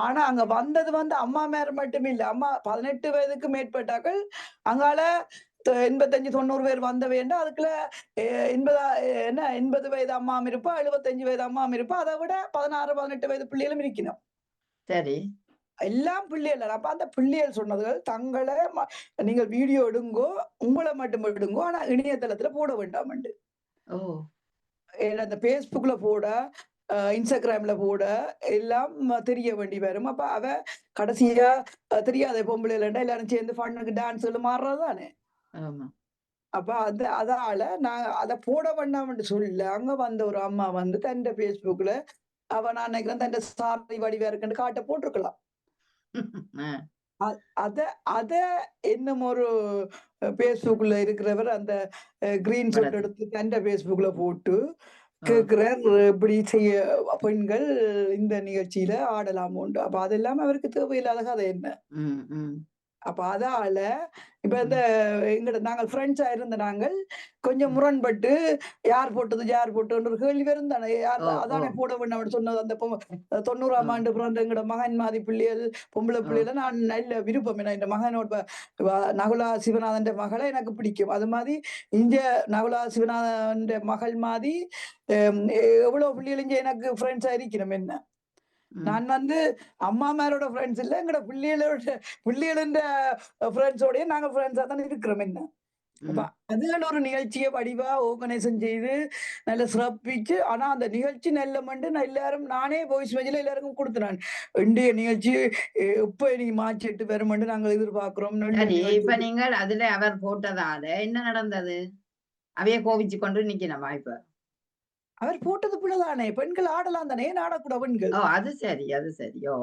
ஆனா அங்க வந்தது வந்து அம்மா மேல மட்டும் இல்ல அம்மா 18 வயதுக்கு மேற்பட்டாக்கள் அங்கால 85-90 பேர் வந்த வேண்டாம். அதுக்குள்ள 80 வயது அம்மாவும் இருப்பா 75 வயது அம்மாவும் இருப்பா. அதை விட 16-18 வயது பிள்ளைகளும் இருக்கணும். சரி எல்லாம் பிள்ளைகள். அப்ப அந்த பிள்ளைகள் சொன்னதுகள் தங்களை நீங்கள் வீடியோ எடுங்கோ உங்களை மட்டும் எடுங்கோ ஆனா இணையதளத்துல போட வேண்டாம். ஓ அந்த பேஸ்புக்ல போட இன்ஸ்டாகிராம்ல போட எல்லாம் தெரிய வேண்டி வரும். அப்ப அவ கடைசியா தெரியாத பொம்பளைல எல்லாரும் சேர்ந்து ஃபன்னுக்கு டான்ஸ் மாறுறதுதானே. ஆமா அப்ப அதால நான் அதை போட வேண்டாம்னு சொல்லல. அங்க வந்த ஒரு அம்மா வந்து தன் பேஸ்புக்ல நான் நினைக்கிறேன் தன் சாரி வடிவா இருக்குன்னு காட்ட போட்டிருக்கலாம். அத இன்னும் ஒரு பேஸ்புக்ல இருக்கிறவர் அந்த கிரீன் ஷாட் எடுத்து தன் பேஸ்புக்ல போட்டு கேட்கிறார் இப்படி செய்ய பெண்கள் இந்த நிகழ்ச்சியில ஆடலாமோண்டு. அப்ப அது இல்லாம அவருக்கு தேவையில்லாத கதை என்ன. அப்ப அதால இப்ப இந்த நாங்கள் ஃப்ரெண்ட்ஸா இருந்த நாங்கள் கொஞ்சம் முரண்பட்டு யார் போட்டது ஒரு கேள்வி வரும் தானே. யார் அதானே போட வேண்டும் சொன்னது. அந்த 90ஆம் ஆண்டு பிறந்த எங்கட மகன் மாதிரி பிள்ளைகள் பொம்பளை பிள்ளைகள நான் நல்ல விருப்பம். இந்த மகனோட நகுலா சிவநாதன் மகளை எனக்கு பிடிக்கும். அது மாதிரி இங்க நகுலா சிவநாதன் மகள் மாதிரி எவ்வளவு பிள்ளைகள் எனக்கு ஃப்ரெண்ட்ஸா இருக்கணும். என்ன நான் வந்து அம்மா மேலோட ஃப்ரெண்ட்ஸ் இல்ல எங்கட பிள்ளைகளோட ஃப்ரெண்ட்ஸோடய நாங்க ஃப்ரெண்ட்ஸா தான் இருக்கிறோம். என்ன அதுல ஒரு நிகழ்ச்சியை வடிவா ஆர்கனைசேஷன் செய்து நல்ல சிறப்பிச்சு ஆனா அந்த நிகழ்ச்சி நல்ல மண்டு நான் எல்லாரும் நானே வாய்ஸ் மெசேஜ்ல எல்லாருக்கும் கொடுத்தேன். இந்திய நிகழ்ச்சி எப்ப நீ மார்ச் 8 வருமென்று நாங்கள் எதிர்பார்க்கிறோம். இப்ப நீங்கள் அதுல அவர் போட்டதால என்ன நடந்தது? அவைய கோபிச்சு கொண்டு நிக்கணுமா இப்ப? அவர் போட்டது பிள்ளைதானே. பெண்கள் ஆடலாம் தானே, ஏன் ஆடக்கூடாது பெண்கள்? ஓ அது சரி, அது சரி. ஓ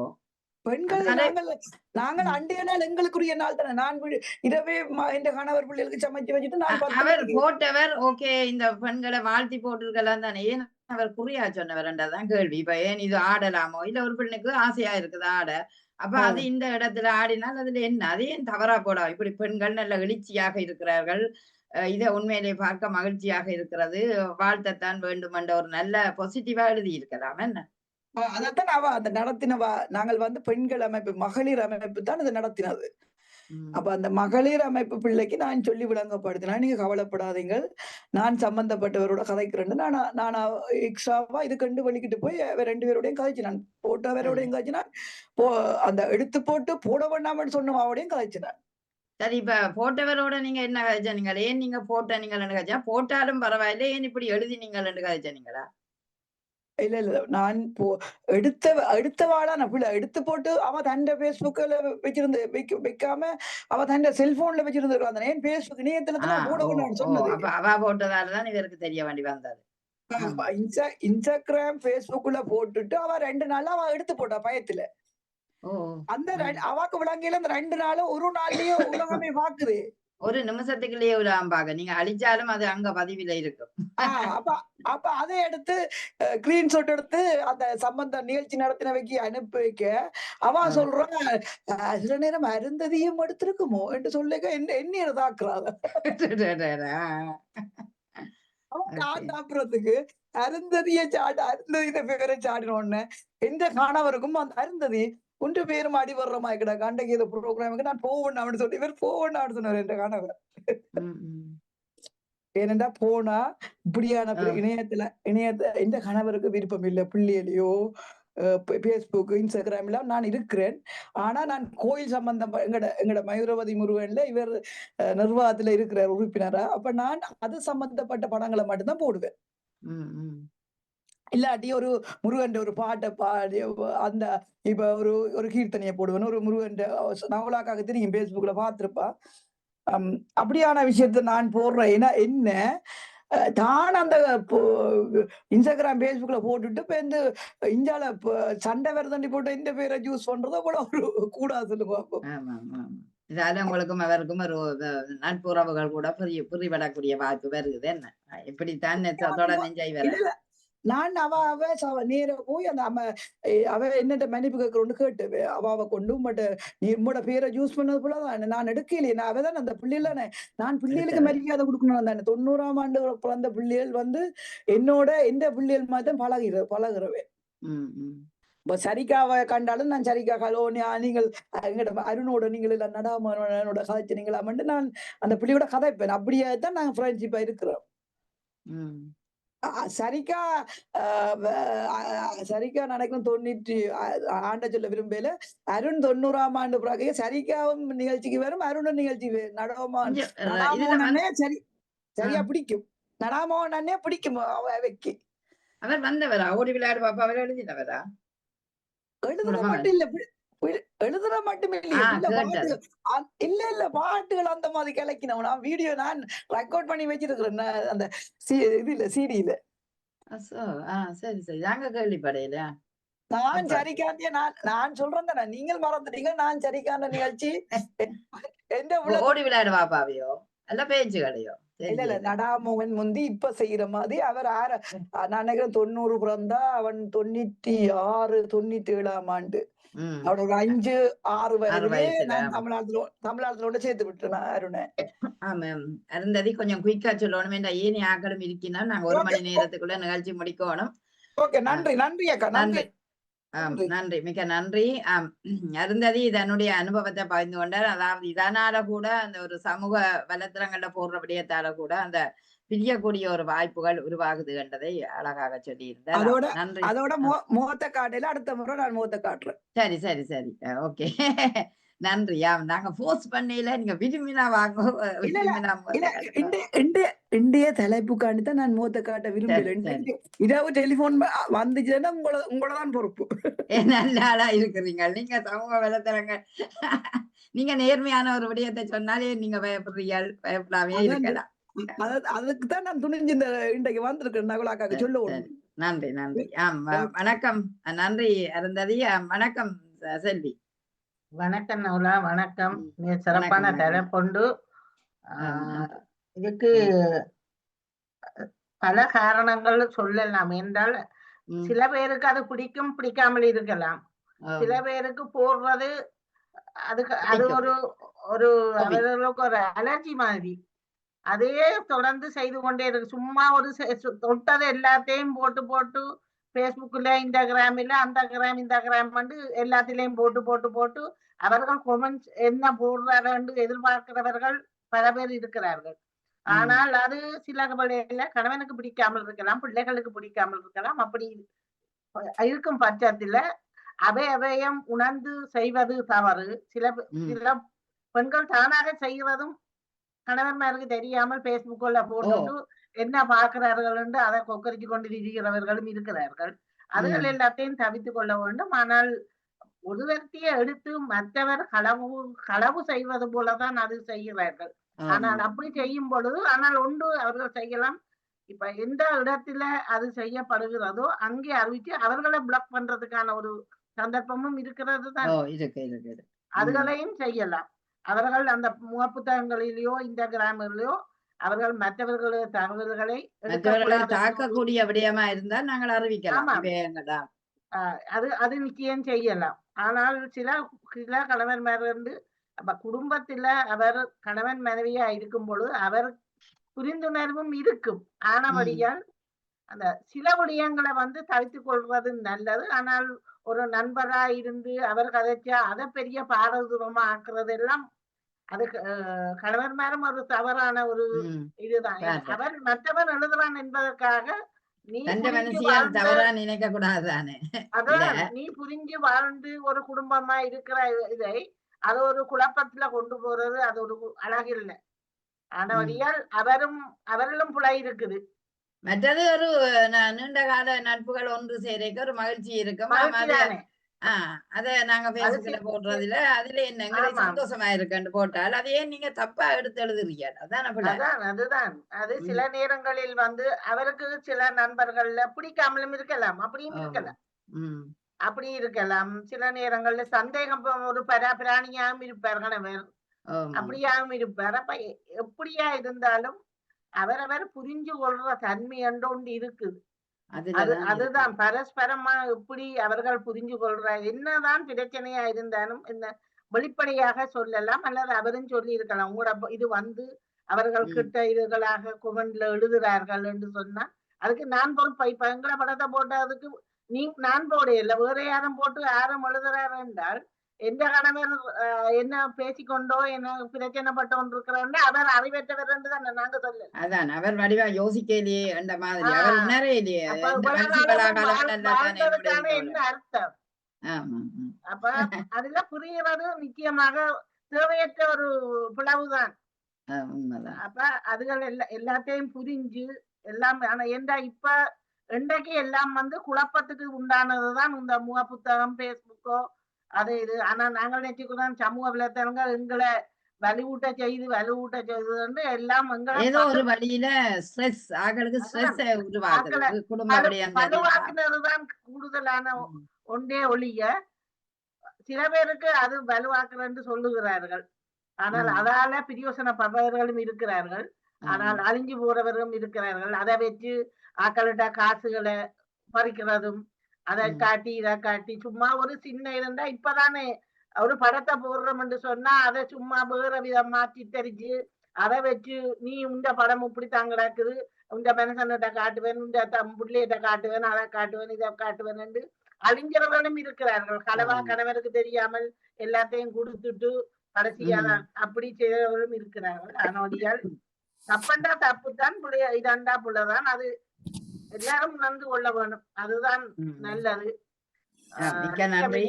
பெண்கள் அதனால நாங்கள் ம். அண்டைய நாள் எங்களுக்குரிய நாள் தானே. நான் இரவே என் கணவர் பிள்ளைகளுக்கு சமைச்சு வச்சுட்டு நான் 10 அவர் மணிக்கு போட்டவர் ஓகே இந்த பெண்களை வாழ்த்தி போட்டிருக்கலாம் தானே, ஏன் அவர் குறியா சொன்னவர்ன்றதான் கேள்வி. இப்ப ஏன் இது ஆடலாமோ இல்ல ஒரு பெண்ணுக்கு ஆசையா இருக்குது ஆட, அப்ப ஆ. அது இந்த இடத்துல ஆடினால் அதுல என்ன, அது ஏன் தவறா போடா? இப்படி பெண்கள் நல்ல எழுச்சியாக இருக்கிறார்கள், இதை உண்மையிலே பார்க்க மகிழ்ச்சியாக இருக்கிறது, வாழ்த்தத்தான் வேண்டும் என்ற ஒரு நல்ல பாசிட்டிவா எழுதி இருக்கலாம் என்ன. அதத்தான் அந்த நடத்தின நாங்கள் வந்து பெண்கள் அமைப்பு, மகளிர் அமைப்பு தான் இதை நடத்தினது. ம். அப்ப அந்த மகளிர் அமைப்பு பிள்ளைக்கு நான் சொல்லி விளங்கப்படுத்தினா, நீங்க கவலைப்படாதீங்க. நான் சம்பந்தப்பட்டவரோட கதைக்கிறேன்னு நான் எக்ஸ்ட்ராவா இது கண்டு வெளிக்கிட்டு போய் 2 பேரோடையும் கதைச்சினான். போட்டவரோடையும் கதைச்சினான். போ அந்த எடுத்து போட்டு போட வேண்டாம்னு சொன்னவாவோடையும் கதைச்சினான். சரி இப்ப போட்டவரோட நீங்க என்ன கதைச்சீங்க? ஏன் நீங்க போட்ட நீங்கள் கதைச்சா, போட்டாலும் பரவாயில்லை ஏன் இப்படி எழுதினீங்கள் என்று கதைச்சீங்களா? இல்ல, இல்ல. நான் எடுத்தவாளா நான் பிள்ளை எடுத்து போட்டு அவ தன்ட Facebookல வச்சிருந்து வைக்காம அவ தன்ட செல்போன்ல வச்சிருந்திருக்கான். ஏன் Facebook ஆ, இணையதளத்துல போட ஓ, வேண்டாம்னு ஓ. சொன்னது. அப்ப அவ போட்டதால தான் இவருக்கு தெரிய வேண்டி வந்தது. ம். Instagram, Facebookல போட்டுட்டு அவ 2 நாள்ல அவ எடுத்து போட்டா பயத்துல. ஓ, அந்த ம். அவாக்கு விளங்கையில அந்த 2 நாளும் ஒரு நாள்லயே உலகமே பாக்குது. ஒரு நிமிஷத்துக்குள்ளேயே விடாம்பாங்க. நீங்க அழிச்சாலும் அது அங்க பதிவில இருக்கும். அப்ப அப்ப அதை எடுத்து ஸ்கிரீன்ஷாட் எடுத்து அந்த சம்பந்த நிகழ்ச்சி நடத்தினவைக்கு அனுப்பி வைக்க, அவ ஆ. சொல்றா, சில நேரம் அருந்ததியும் எடுத்திருக்குமோ என்று சொல்லிக்க என்னைய தாக்குறாங்க. அவன் ஓகே. நான் தாக்குறதுக்கு அருந்ததிய பேரை சாடினோடனே எந்த காணவருக்கும் அந்த அருந்ததி உண்டு பேரும் அடி வர்ற மாதிரி கிடக்கு. அன்றைக்கு இந்த ப்ரோக்ராமுக்கு நான் போவேன் அப்படின்னு சொல்லி இவர் போவேன்னு சொன்னார் என்ற காணவர். ம், ம். ஏனென்றா போனா இப்படியான ஆ. எந்த கணவருக்கு விருப்பம் இல்ல. பிள்ளைகளையோ Facebook, Instagram எல்லாம் நான் இருக்கிறேன். ஆனா நான் கோயில் சம்பந்தம் எங்கட மயூரவதி முருகன்ல இவர் நிர்வாகத்துல இருக்கிறார் உறுப்பினரா. அப்ப நான் அது சம்பந்தப்பட்ட படங்களை மட்டும்தான் போடுவேன். ம், ம். இல்லாட்டி ஒரு முருகன் ஒரு பாட்டை பாடி அந்த இப்ப ஒரு கீர்த்தனையை போடுவேன். ஒரு முருகன் நவலாக்காக தெரியும் Facebookல பார்த்திருப்பா. அப்படியான விஷயத்த நான் போடுறேன். ஏன்னா என்ன தான் அந்த Instagram, Facebookல போட்டுட்டு இப்ப இந்த இந்தியால சண்டை வருதண்டி போட்டு இந்த பேரை யூஸ் பண்றத கூட ஒரு கூடாது சொல்லுங்க பாப்போம். ஆமா, ஆமா. இதால உங்களுக்கும் அவருக்கும் ஒரு நட்புறவுகள் கூட புரிபடக்கூடிய வாய்ப்பு வருது என்ன. இப்படித்தான் தொடர்ந்து செய்வர. இல்ல, இல்ல. நான் நேரா போய் அந்த அவ என்னட்ட மன்னிப்பு கேட்கிறோன்னு கேட்டு அவ கொண்டு நீ உம்மோட பேரை யூஸ் பண்ணது போலதான் நான் எடுக்கலையே. நான் அவதான் அந்த பிள்ளைல நான் பிள்ளைகளுக்கு எடுத்தவர். மரியாதை கொடுக்கணும் தானே. 90ஆம் ஆண்டு பிறந்த பிள்ளைகள் வந்து எந்த பிள்ளைகள் மாதிரி தான் பழகுறவே. ம், ம். இப்ப சரிகாவை கண்டாலும் நான் சரிகா ஹலோ நீங்கள் எங்கட அருணோட நீங்கள் எல்லாம் நடாமனோட கதைச்சினீங்களாமன்ட்டு நான் அந்த பிள்ளையோட கதைப்பேன். அப்படியே தான் நாங்க ஃப்ரெண்ட்ஷிப்பா இருக்கிறோம். ம். சரிக்கா சரிக்கா நடக்கும் 90 ஆண்ட சொல்ல விரும்பல. அருண் 90ஆம் ஆண்டு பிறகு சரிக்காவும் நிகழ்ச்சிக்கு வரும், அருணும் நிகழ்ச்சி கொஞ்சம் இதுல நடாமோகன் வந்து அண்ணே ஆ, சரியா பிடிக்கும். நடாமோகன் அண்ணே பிடிக்கும் அவைக்கு. அவர் வந்தவரா? ஓடி விளையாடு பாப்பா அவர் எழுதினவரா? உங்களோட எழுதுற மகன்? மட்டும் இல்ல. எழுதுற மட்டும் இல்லையே. பிள்ளை கேட்டது. இல்ல பாட்டுகள் அந்த மாதிரி கலக்கினோம். நான் வீடியோ நான் ரெக்கார்ட் பண்ணி வச்சிருக்கிறேன். அந்த இதுல சிடியில. சரி, சரி. நாங்க கேள்விப்படையில. நான் அப்ப சரிகாந்திய நான் சொல்றேன் தானே. நீங்கள் மறந்துட்டீங்க. நான் சரிகாந்த நிகழ்ச்சி எந்த ஓடி விளையாடு பாப்பாவையோ அல்ல பேச்சுகளையோ இல்ல, இல்ல. தெரியல. நடாமோகன் முந்தி இப்ப செய்யற மாதிரி அவர் நான் நினைக்கிறேன் 90 பிறந்தா அவன் 96, 97ஆம் ஆண்டு. ம். அவன் ஒரு 5, 6 6 வயதிலே வயசுல. நான் தமிழ்நாட்டிலோட சேர்த்து விட்டேன் அருணை. ஆமா. அருந்ததி கொஞ்சம் குயிக்கா சொல்லணும். ஏனி ஆக்களும் இருக்கினா நாங்க 1 மணி நேரத்துக்குள்ள நிகழ்ச்சி முடிக்கணும். ஓகே. ஆ, நன்றி அக்கா. நன்றி. நன்றி. மிக்க நன்றி. அருந்ததி தன்னுடைய அனுபவத்தை பகிர்ந்து கொண்டார். அதாவது இதனால கூட அந்த ஒரு சமூக வலைத்தளங்கள்ல போடுற விடயத்தால கூட அந்த பிரியக்கூடிய ஒரு வாய்ப்புகள் உருவாகுது என்றதை அழகாக சொல்லியிருந்தார். நன்றி. அதோட முகத்தை காட்டையில அடுத்த முறை நான் முகத்தை காட்டுறேன். சரி, சரி, சரி. ஓகே. நன்றி. நாங்க ஃபோர்ஸ் பண்ணல. நீங்க விரும்பினா வாங்க. இல்ல, இல்ல. விரும்பினா இல்ல. இந்திய தலைப்புக்காண்டி தான் நான் முகத்தை காட்ட விரும்பல. சரி. இதாவது டெலிபோன் வந்துச்சுன்னா உங்களதான் பொறுப்பு. நல்ல ஆளா இருக்கிறீங்க. நீங்க சமூக வலைத்தளங்கள் நீங்க நேர்மையான ஒரு விடயத்தை சொன்னாலே நீங்க பயப்படுறீங்க. பயப்படாமே இருக்கலாம். அதுக்குதான் நான் துணிஞ்சு இன்றைக்கு வந்திருக்கேன் நகுலாக்காக்கு சொல்ல சரி. நன்றி நன்றி. வணக்கம். நன்றி அருந்ததி. வணக்கம் செல்வி. வணக்கம் நவுலா, வணக்கம். மிக சிறப்பான வணக்கம். தலைப்பொண்டு. இதுக்கு பல காரணங்கள் சொல்லலாம். என்றால் சில பேருக்கு அது பிடிக்கும், பிடிக்காமல் இருக்கலாம். சில பேருக்கு போடுறது அது ஒரு அவர்களுக்கு ஒரு அலர்ஜி மாதிரி. அதையே தொடர்ந்து செய்து கொண்டே இருக்கு. சும்மா ஒரு தொட்டது எல்லாத்தையும் போட்டு போட்டு பேஸ்புக்ல, இன்ஸ்டாகிராமில் அந்த கிராம் இந்த கிராம் எல்லாத்திலையும் போட்டு அவர்கள் கொமெண்ட்ஸ் என்ன போடுறாரு என்று எதிர்பார்க்கிறவர்கள் பல பேர் இருக்கிறார்கள். ஆனால் அது சில வேளையில கணவனுக்கு பிடிக்காமல் இருக்கலாம், பிள்ளைகளுக்கு பிடிக்காமல் இருக்கலாம். அப்படி இருக்கும் பட்சத்துல அவையம் உணர்ந்து செய்வது தவறு. சில பெண்கள் தானாக செய்வதும் கணவன்மாருக்கு தெரியாமல் பேஸ்புக்ல போட்டு என்ன பார்க்கிறார்கள் என்று அதை கொக்கரிச்சு கொண்டு இருக்கிறவர்களும் இருக்கிறார்கள். அதுகள் எல்லாத்தையும் தவித்துக் கொள்ள வேண்டும். ஆனால் ஒரு వ్యక్தியை எடுத்து மற்றவர் களவு செய்வது போலதான் அது செய்கிறார்கள். ஆனால் அப்படி செய்யும் பொழுது ஒன்று அவர்கள் செய்யலாம். இப்ப எந்த இடத்துல அது செய்யப்படுகிறதோ அங்கே அறிவிச்சு அவர்களை பிளாக் பண்றதுக்கான ஒரு சந்தர்ப்பமும் இருக்கிறது தான். அதுகளையும் செய்யலாம். அவர்கள் அந்த முகப்புத்தகங்களிலேயோ இன்ஸ்டாகிராமிலேயோ அவர்கள் மற்றவர்களுடைய தகவல்களை தாக்கக்கூடிய விடயமா இருந்தால் நாங்கள் அறிவிக்கலாம். அது நிச்சயம் செய்யலாம். ஆனால் சில கணவன்மார் குடும்பத்துல அவர் கணவன் மனைவியா இருக்கும் பொழுது அவர் புரிந்துணர்வும் இருக்கும். ஆனபடியால் அந்த சில விடயங்களை தவித்துக் கொள்வது நல்லது. ஆனால் ஒரு நண்பரா இருந்து அவர் கதைச்சா அதை பெரிய பாரதூரமா ஆக்குறது எல்லாம் அது கணவன்மாரும் ஒரு தவறான ஒரு இதுதான். அவர் மற்றவர் எழுதுறான் என்பதற்காக நீ புரிஞ்சு வாழ்ந்து ஒரு குடும்பமா இருக்கிற இதை அது ஒரு குழப்பத்துல கொண்டு போறது அது ஒரு அழகில்லை. ஆனவடியால் அவர்களும் புலை இருக்குது. மற்றது ஒரு நீண்ட கால நட்புகள் ஒன்று சேரைக்கு ஒரு மகிழ்ச்சி இருக்கும். அத நாங்க பேசுகிற போடுறதுல அதுல என்ன எங்களுக்கு சந்தோஷமா இருக்குன்னு போட்டால் அதையே நீங்க தப்பா எடுத்து எழுதுறீங்க. அதுதான் அது சில நேரங்களில் அவருக்கு சில நண்பர்கள்ல பிடிக்காமலும் இருக்கலாம், அப்படியும் இருக்கலாம். அப்படி இருக்கலாம். சில நேரங்கள்ல சந்தேகம் ஒரு பிராணியாகவும் இருப்பார் கணவர், அப்படியாகவும் இருப்பார். அப்ப எப்படியா இருந்தாலும் அவரவர் புரிஞ்சு கொள்ற தன்மை ஒன்று இருக்குது. அதுதான் பரஸ்பரமா எப்படி அவர்கள் புரிஞ்சு கொள்ற என்னதான் பிரச்சனையா இருந்தாலும் என்ன வெளிப்படையாக சொல்லலாம். அல்லது அவரும் சொல்லி இருக்கலாம். உங்களோட இது அவர்கள் கிட்ட இதுகளாக கொமெண்ட்ல எழுதுறார்கள் என்று சொன்னா அதுக்கு நான் பொறுப்பா. இப்ப எங்களை படத்தை போட்டதுக்கு நான் போட இல்லை, வேற யாரும் போட்டு யாரும் எழுதுறாரு என்றால் எந்த கணவர் என்ன பேசிக்கொண்டோ என்ன பிரச்சனைப்பட்டு கொண்டிருக்கிறோம் அவர் அறிவற்றவர் என்று தான் நாங்க சொல்ல. அதான் அவர் வடிவா யோசிக்கலையே என்ற மாதிரி அவர் உணரையிலேயே என்ன அர்த்தம். அப்ப அதுல புரியறது நிச்சயமாக தேவையற்ற ஒரு பிளவுதான். அப்ப அதுகள் எல்லாத்தையும் புரிஞ்சு எல்லாம். ஆனா இப்ப இன்றைக்கு எல்லாம் குழப்பத்துக்கு உண்டானதுதான் இந்த முக புத்தகம், பேஸ்புக்கோ அது இது. ஆனா நாங்கள் நினைச்சுக்கிறோம் சமூக வலைத்தளங்கள் எங்களை வலுவூட்ட செய்து எல்லாம் ஏதோ ஒரு வழியில ஸ்ட்ரெஸ் ஆகளுக்கு ஸ்ட்ரெஸ் உருவாக்குது. வலுவாக்குனதுதான் கூடுதலான ஒன்றே ஒழிய சில பேருக்கு அது வலுவாக்குறன்னு சொல்லுகிறார்கள். ஆனால் அதால பிரயோசனப்படுறவர்களும் இருக்கிறார்கள். ஆனால் அழிஞ்சு போறவர்களும் இருக்கிறார்கள். அதை வச்சு ஆக்களிட்ட காசுகளை பறிக்கிறதும் அதை காட்டி இதை காட்டி சும்மா ஒரு சின்ன இருந்தா இப்பதானே ஒரு படத்தை போடுறோம் என்று சொன்னா அதை சும்மா வேற விதம் மாற்றி தெரிஞ்சு அதை வச்சு நீ உண்ட படம் இப்படித்தான் கிடக்குது, உண்ட மனுஷன்கிட்ட காட்டுவேன், உண்ட பிள்ளைகிட்ட காட்டுவேன், அதை காட்டுவேன், இதை காட்டுவேன் என்று அழிஞ்சவர்களும் இருக்கிறார்கள். கணவருக்கு தெரியாமல் எல்லாத்தையும் கொடுத்துட்டு கடைசியாக அப்படி செய்தவர்களும் இருக்கிறார்கள். அதனால தப்பண்டா தப்புதான், இதாண்டா புள்ளதான். அது எல்லாரும் உணர்ந்து கொள்ள வேணும். அதுதான் நல்லது. மிக்க நன்றி.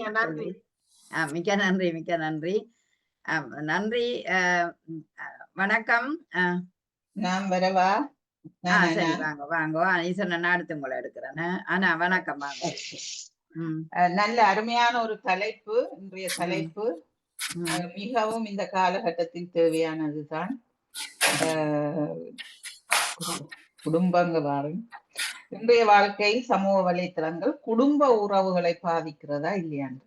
மிக்க நன்றி. மிக்க நன்றி. நன்றி. வணக்கம். நான் வரவா? சரி, வாங்க வாங்க. ஈசன் அடுத்து உங்களை எடுக்கிறேன். ஆனா வணக்கம். வாங்க. நல்ல அருமையான ஒரு தலைப்பு. இன்றைய தலைப்பு மிகவும் இந்த காலகட்டத்தில் தேவையானதுதான். குடும்பங்க வாரும் இன்றைய வாழ்க்கை சமூக வலைத்தளங்கள் குடும்ப உறவுகளை பாதிக்கிறதா இல்லையான்னு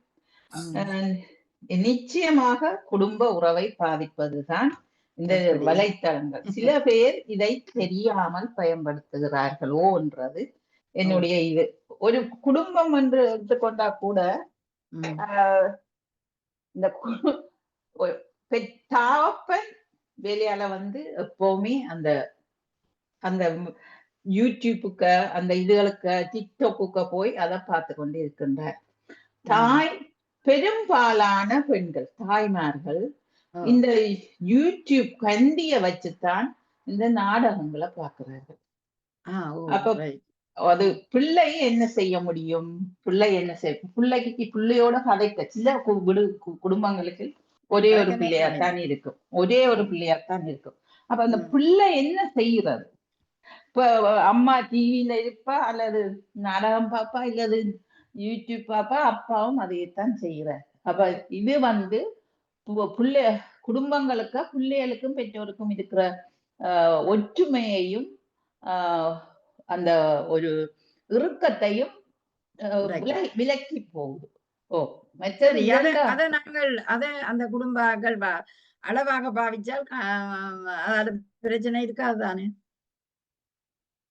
நிச்சயமாக குடும்ப உறவை பாதிப்பதுதான் இந்த வலைத்தளங்கள். சில பேர் இதை தெரியாமல் பயன்படுத்துகிறார்களோ என்றது என்னுடைய இது. ஒரு குடும்பம் என்று எடுத்துக்கொண்டா கூட இந்த தாப்பன் வேலையால எப்பவுமே அந்த அந்த யூடியூப்புக்கு அந்த இதுகளுக்கு டிக்டாக்கு போய் அதை பார்த்து கொண்டு இருக்கின்றார். பெரும்பாலான பெண்கள் தாய்மார்கள் இந்த யூடியூப் கண்டிய வச்சுதான் இந்த நாடகங்களை பார்க்கிறார்கள். அப்ப அது பிள்ளை என்ன செய்ய முடியும்? பிள்ளை என்ன செய்ய பிள்ளையோட கதைக்க சில குடும்பங்களுக்கு ஒரே ஒரு பிள்ளையாத்தான் இருக்கும். அப்ப அந்த பிள்ளை என்ன செய்யறது? இப்ப அம்மா டிவியில இருப்பா அல்லது நாடகம் பாப்பா இல்லது யூடியூப் பாப்பா, அப்பாவும் அதையத்தான் செய்யறாரு. அப்ப இது குடும்பங்களுக்கு பிள்ளைகளுக்கும் பெற்றோருக்கும் இருக்கிற ஒற்றுமையையும் அந்த ஒரு இறுக்கத்தையும் விலக்கி போகுது. அதை நாங்கள் அந்த குடும்பங்கள் அளவாக பாவிச்சால் பிரச்சனை இருக்காது தானே.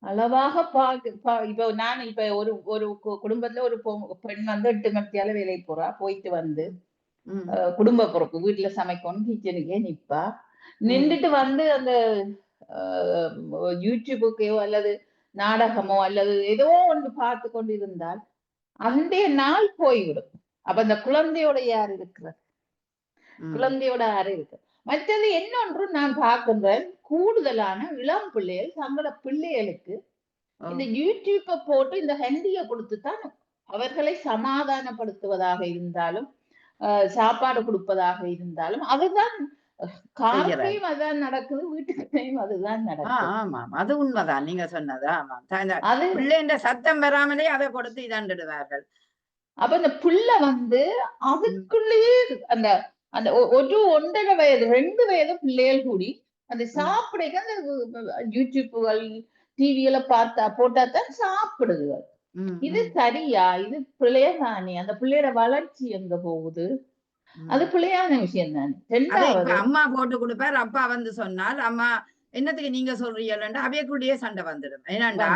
அளவாக இப்ப நான் ஒரு குடும்பத்துல ஒரு பெண் 8 மணியால வேலைக்கு போறா, போயிட்டு குடும்ப பொறுப்பு வீட்டுல சமைக்கணும், கிச்சனுக்கே நிப்பா, நின்றுட்டு அந்த யூடியூபுக்கோ அல்லது நாடகமோ அல்லது ஏதோ ஒன்று பார்த்து கொண்டு இருந்தால் அந்த நாள் போய்விடும். அப்ப அந்த குழந்தையோட யார் இருக்கிறது? மற்றது இன்னொன்று நான் பார்க்கின்றேன், கூடுதலான இளம் பிள்ளைகள் தங்கள பிள்ளைகளுக்கு இந்த யூடியூப்பை போட்டு இந்த ஹிந்தியை கொடுத்துத்தான் அவர்களை சமாதானப்படுத்துவதாக இருந்தாலும் சாப்பாடு கொடுப்பதாக இருந்தாலும் அதுதான் காலையும் அதுதான் நடக்குது, வீட்டுக்குள்ளேயும் அதுதான் நடக்குது. ஆமா, அது உண்மைதான் நீங்க சொன்னது. ஆமா, அது பிள்ளைன்ற சத்தம் வராமலே அதை கொடுத்து இதாண்டுடுவார்கள். அப்ப இந்த பிள்ளை அதுக்குள்ளேயே அந்த அந்த ஒரு 1.5 வயது 2 வயது பிள்ளைகள் கூடி அந்த சாப்பிட அந்த யூடியூப்புகள் டிவியில போட்டாதான் சாப்பிடுதுகள். இது சரியா? இது பிள்ளையதானே? அந்த பிள்ளையோட வளர்ச்சி எங்க போகுது? அது பிள்ளையான விஷயம் தானே. அம்மா போட்டு கொடுப்பார், அப்பா சொன்னால் அம்மா என்னத்துக்கு நீங்க சொல்றீங்கன்னு அவையக்குள்ளேயே சண்டை வந்துடும். ஏன்னாண்டா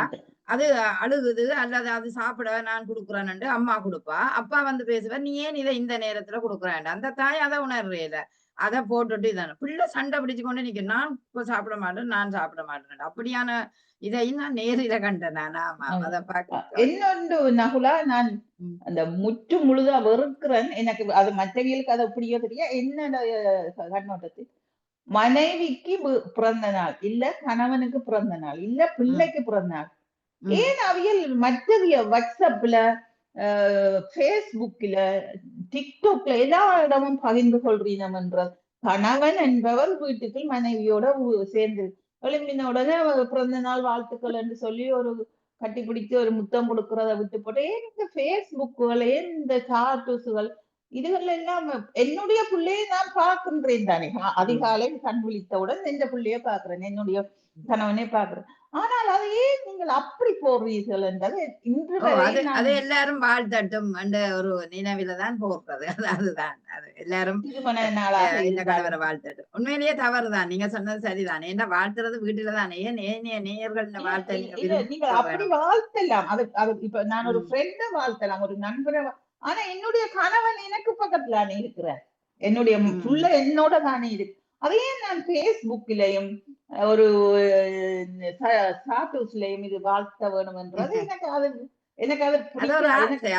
அது அழுகுது அல்லது அது சாப்பிட நான் கொடுக்குறேன்னு அம்மா கொடுப்பா, அப்பா பேசுவார், நீ ஏன் இதை இந்த நேரத்துல கொடுக்குறேன். அந்த தாய் அதை உணர்றேல, அதை போட்டுட்டு இதான பிள்ளை சண்டை பிடிச்சு கொண்டு நிக்க, நான் இப்ப சாப்பிட மாட்டேன், நான் சாப்பிட மாட்டேன். அப்படியான இதையும் நான் நேரில கண்டேன். அதை பார்க்க இன்னொன்று நகுலா, நான் அந்த முற்று முழுதா வெறுக்கிறேன். எனக்கு அது மற்றவர்களுக்கு அதை பிடிக்க தெரியா. என்னோட கண்ணோட்டத்தில் மனைவிக்கு பிறந்த நாள் இல்ல, கணவனுக்கு பிறந்த நாள் இல்ல, பிள்ளைக்கு பிறந்த நாள், ஏன் அவியல் மற்ற வாட்ஸ்அப்ல பேஸ்புக்ல டிக்டாக்ல எல்லா இடமும் பகிர்ந்து கொள்றீனம் என்ற கணவன் என்பவர் வீட்டுக்குள் மனைவியோட சேர்ந்து எழுப்பின உடனே பிறந்த நாள் வாழ்த்துக்கள் என்று சொல்லி ஒரு கட்டிப்பிடிச்சு ஒரு முத்தம் கொடுக்கறத விட்டு போட்டு இந்த பேஸ்புக்குகள் இந்த சார்டூசுகள் இதுகள் எல்லாம் என்னுடைய பிள்ளையை நான் பார்க்கின்றேன் தானே. அதிகாலை கண் விழித்தவுடன் எந்த பிள்ளைய பாக்குறேன், என்னுடைய கணவனே பாக்குறேன். ஆனால் அதையே நீங்கள் அப்படி போடுறீர்கள் என்றது இன்று அதை எல்லாரும் வாழ்த்தட்டும் என்ற ஒரு நினைவில தான் போடுறது. அதுதான் அது எல்லாரும் கணவரை வாழ்த்தட்டும். உண்மையிலேயே தவறுதான், நீங்க சொன்னது சரிதான். ஏன்னா வாழ்த்துறது வீட்டுல தானே, நேயர்கள் வாழ்த்த நீங்க அப்படி வாழ்த்தலாம். அது இப்ப நான் ஒரு ஃப்ரெண்ட வாழ்த்தலாம், ஒரு நண்பரை. ஆனா என்னுடைய கணவன் எனக்கு பக்கத்துல தானே இருக்கிறார், என்னுடைய புள்ள என்னோட தானே இருக்கு. அதையே நான் பேஸ்புக்லயும் ஒரு ஸ்டாட்டஸ்லயும் இது வாழ்த்த வேணும் என்றது எனக்கு அது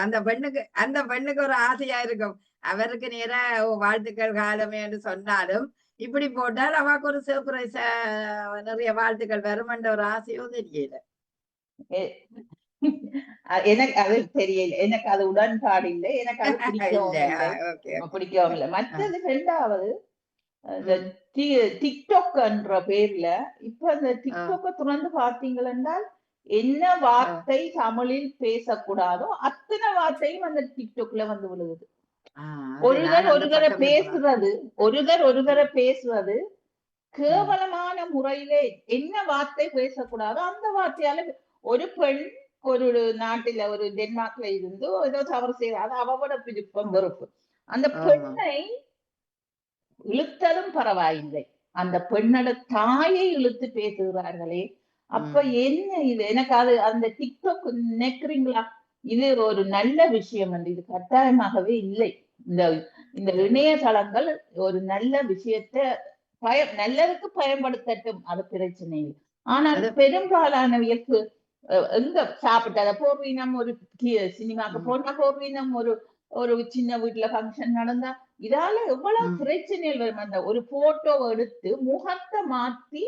அந்த பெண்ணுக்கு ஒரு ஆசையா இருக்கும். அவருக்கு நேரா வாழ்த்துக்கள் காலமே என்று சொன்னாலும் இப்படி போட்டால் அவருக்கு ஒரு சர்ப்ரைஸ் நிறைய வாழ்த்துக்கள் வரும் என்ற ஒரு ஆசையோ தெரியல. எனக்கு அது தெரியல, எனக்கு அது உடன்பாடு இல்லை, எனக்கு அது பிடிக்கவும் இல்லை. மற்றது ரெண்டாவது டிக்டாக் என்ற பேர்ல இப்ப அந்த டிக்டாக்க துறந்து பார்த்தீங்கள் என்றால் என்ன வார்த்தை தமிழில் பேசக்கூடாதோ அத்தனை வார்த்தையும் அந்த டிக்டாக்ல விழுகுது. ஒருதர பேசுறது கேவலமான முறையிலே என்ன வார்த்தை பேசக்கூடாதோ அந்த வார்த்தையால ஒரு பெண் ஒரு நாட்டில ஒரு டென்மார்க்ல இருந்து ஏதோ தவறு செய்ய அது அவவோட விருப்பம் வெறுப்பு. அந்த பெண்ணை இழுத்ததும் பரவாயில்லை, அந்த பெண்ணோட தாயை இழுத்து பேசுகிறார்களே. அப்ப என்ன இது? எனக்கு அது அந்த டிக்டாக் நினைக்கிறீங்களா? இது ஒரு நல்ல விஷயம் என்று இது கட்டாயமாகவே இல்லை. இந்த இணையதளங்கள் ஒரு நல்ல விஷயத்த நல்லதுக்கு பயன்படுத்தட்டும், அது பிரச்சனை இல்லை. ஆனால் பெரும்பாலானவர்களுக்கு எங்க சாப்பிட்டத போர்வீனம், ஒரு சினிமாக்கு போனா போர்வீனம், ஒரு சின்ன வீட்டுல ஃபங்க்ஷன் நடந்தா இதால எவ்வளவு பிரச்சனைகள் வரும். அந்த ஒரு போட்டோ எடுத்து முகத்தை மாத்தி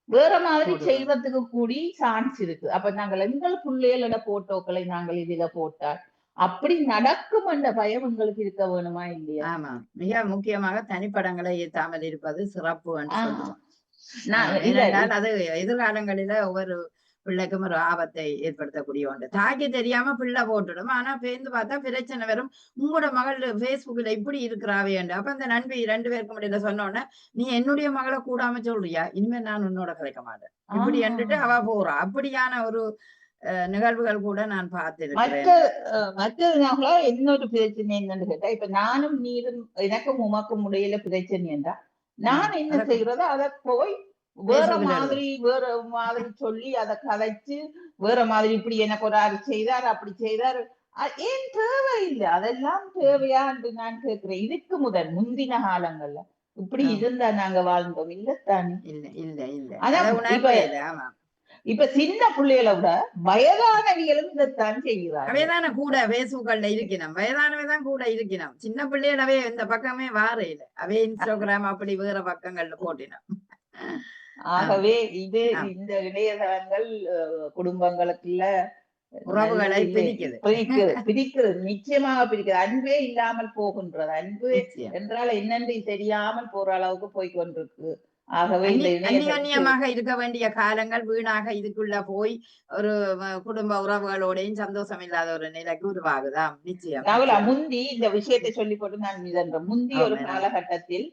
வேற மாதிரி செய்வதற்கு கூடி சான்ஸ் இருக்கு. அப்ப நாங்கள் எங்கள் பிள்ளைகளோட போட்டோக்களை நாங்கள் இதுல போட்டால் அப்படி நடக்கும் என்ற பயம் உங்களுக்கு இருக்க வேணுமா இல்லையா? ஆமா, மிக முக்கியமாக தனிப்படங்களை ஏற்றாமல் இருப்பது சிறப்பு என்று சொல்லுவோம். அது எதிர்காலங்களில ஒவ்வொரு பிள்ளைக்கும் ஒரு ஆபத்தை ஏற்படுத்தக்கூடிய ஒன்று. தாக்கி தெரியாம பிள்ளை போட்டுடும், ஆனா பேருந்து பார்த்தா பிரச்சனை வரும். உங்களோட மகள் பேஸ்புக்ல இப்படி இருக்கிறாவே என்று. அப்ப அந்த நண்பி 2 பேருக்கு முடியல சொன்னோன்னே, நீ என்னுடைய மகளை கூடாம சொல்றியா, இனிமே நான் உன்னோட கலைக்க மாட்டேன் இப்படி என்றுட்டு அவ போறா. அப்படியான ஒரு நிகழ்வுகள் கூட நான் பார்த்திருக்கிறேன். மற்ற இன்னொரு பிரச்சனை என்னன்னு கேட்டா, இப்ப நானும் நீரும் எனக்கும் உமக்கும் முடியல பிரச்சனை என்றா நான் என்ன செய்யறதோ அதை போய் வேற மாதிரி சொல்லி அதை கதைச்சு வேற மாதிரி இப்படி எனக்கு ஒரு ஆள் செய்தார் அப்படி செய்தார். ஏன் தேவையில்லை? அதெல்லாம் தேவையா என்று நான் கேட்கிறேன். இதுக்கு முந்தின காலங்கள்ல இப்படி இருந்தா நாங்க வாழ்ந்தோம் இல்லத்தானே? இப்ப சின்ன பிள்ளைகளை விட வயதானவிகளும் இதைத்தான் செய்கிறாங்க. அவைதான கூட பேஸ்புக்கள்ல இருக்கணும், வயதானவைதான் கூட இருக்கணும். சின்ன பிள்ளைகளவே இந்த பக்கமே வார இல்ல, அவே இன்ஸ்டாகிராம் அப்படி வேற பக்கங்கள்ல போட்டினோம். ஆகவே இது இந்த இணையதளங்கள் குடும்பங்களுக்குள்ள உறவுகளை பிரிக்கிறது, நிச்சயமாக பிரிக்கிறது. அன்பே இல்லாமல் போகின்றது. அன்பு என்றால் என்னென்று தெரியாமல் போற அளவுக்கு போய்கொண்டிருக்கு. ஆகவே அந்நியமாக இருக்க வேண்டிய காலங்கள் வீணாக இதுக்குள்ள போய் ஒரு குடும்ப உறவுகளோடையும் சந்தோஷம் இல்லாத ஒரு நிலைக்கு உருவாகுதா? நிச்சயம். முந்தி இந்த விஷயத்தை சொல்லி போட்டு நான் இதன்றேன். முந்தி ஒரு காலகட்டத்தில்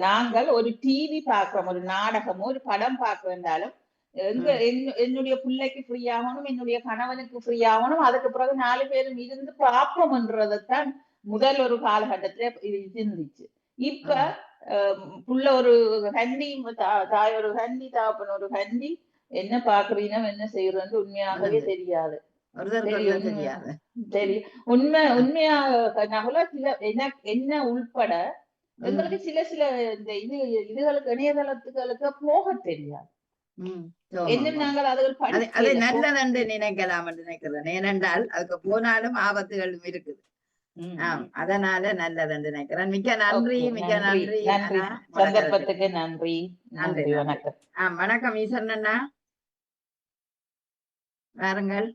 நாங்கள் ஒரு டிவி பார்க்கிறோம், ஒரு நாடகமோ ஒரு படம் பார்க்க வேண்டாலும் என்னுடைய பிள்ளைக்கு ஃப்ரீ ஆகணும், என்னுடைய கணவனுக்கு ஃப்ரீ ஆகணும், அதுக்கு பிறகு 4 பேரும் இருந்து பார்ப்போம் என்றதான் முதல் ஒரு காலகட்டத்துல இருந்துச்சு. இப்ப புள்ள ஒரு ஹண்டி, தாய் ஒரு ஹண்டி, தாப்பன் ஒரு ஹண்டி, என்ன பாக்குறீங்க என்ன செய்யறது உண்மையாகவே தெரியாது. உண்மையாக சில என்ன உள்பட எங்களுக்கு சில இந்த இதுகளுக்கு இணையதளத்துகளுக்கு போக தெரியாது. என்ன நாங்கள் அதை நல்லதென்று நினைக்கலாம் என்று நினைக்கிறேன். ஏனென்றால் அதுக்கு போனாலும் ஆபத்துகளும் இருக்குது. அதனால நல்லதென்று நினைக்கிறேன். மிக்க நன்றி, மிக்க நன்றி. சந்தர்ப்பத்துக்கு நன்றி. நன்றி, வணக்கம். வணக்கம் ஈஸ்வரன் அண்ணா, வாருங்கள்.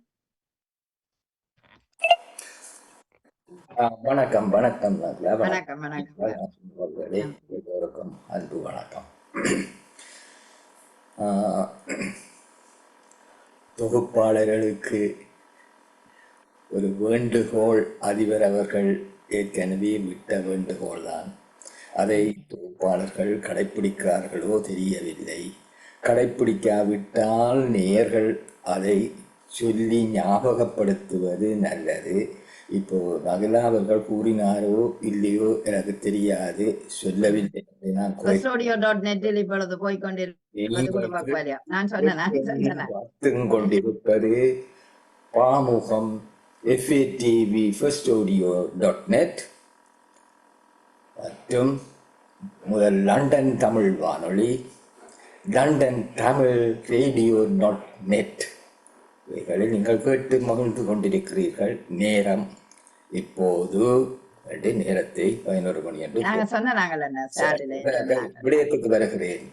வணக்கம் வணக்கம் வணக்கம் வணக்கம் எல்லோருக்கும் அன்பு வணக்கம். தொகுப்பாளர்களுக்கு ஒரு வேண்டுகோள், அதிபர் அவர்கள் ஏற்கனவே விட்ட வேண்டுகோள் தான். அதை தொகுப்பாளர்கள் கடைப்பிடிக்கிறார்களோ தெரியவில்லை. கடைப்பிடிக்காவிட்டால் நேயர்கள் அதை சொல்லி ஞாபகப்படுத்துவது நல்லது. இப்போ நகுலா அவர்கள் கூறினாரோ இல்லையோ எனக்கு தெரியாது, சொல்லவில்லை. கொண்டிருப்பது பாமுகம் FATV மற்றும் முதல் லண்டன் தமிழ் வானொலி, லண்டன் தமிழ் radio.net இவைகளில் நீங்கள் கேட்டு மகிழ்ந்து கொண்டிருக்கிறீர்கள். நேரம் இப்போது நேரத்தை 11 மணி என்று விடயத்துக்கு வருகிறேன்.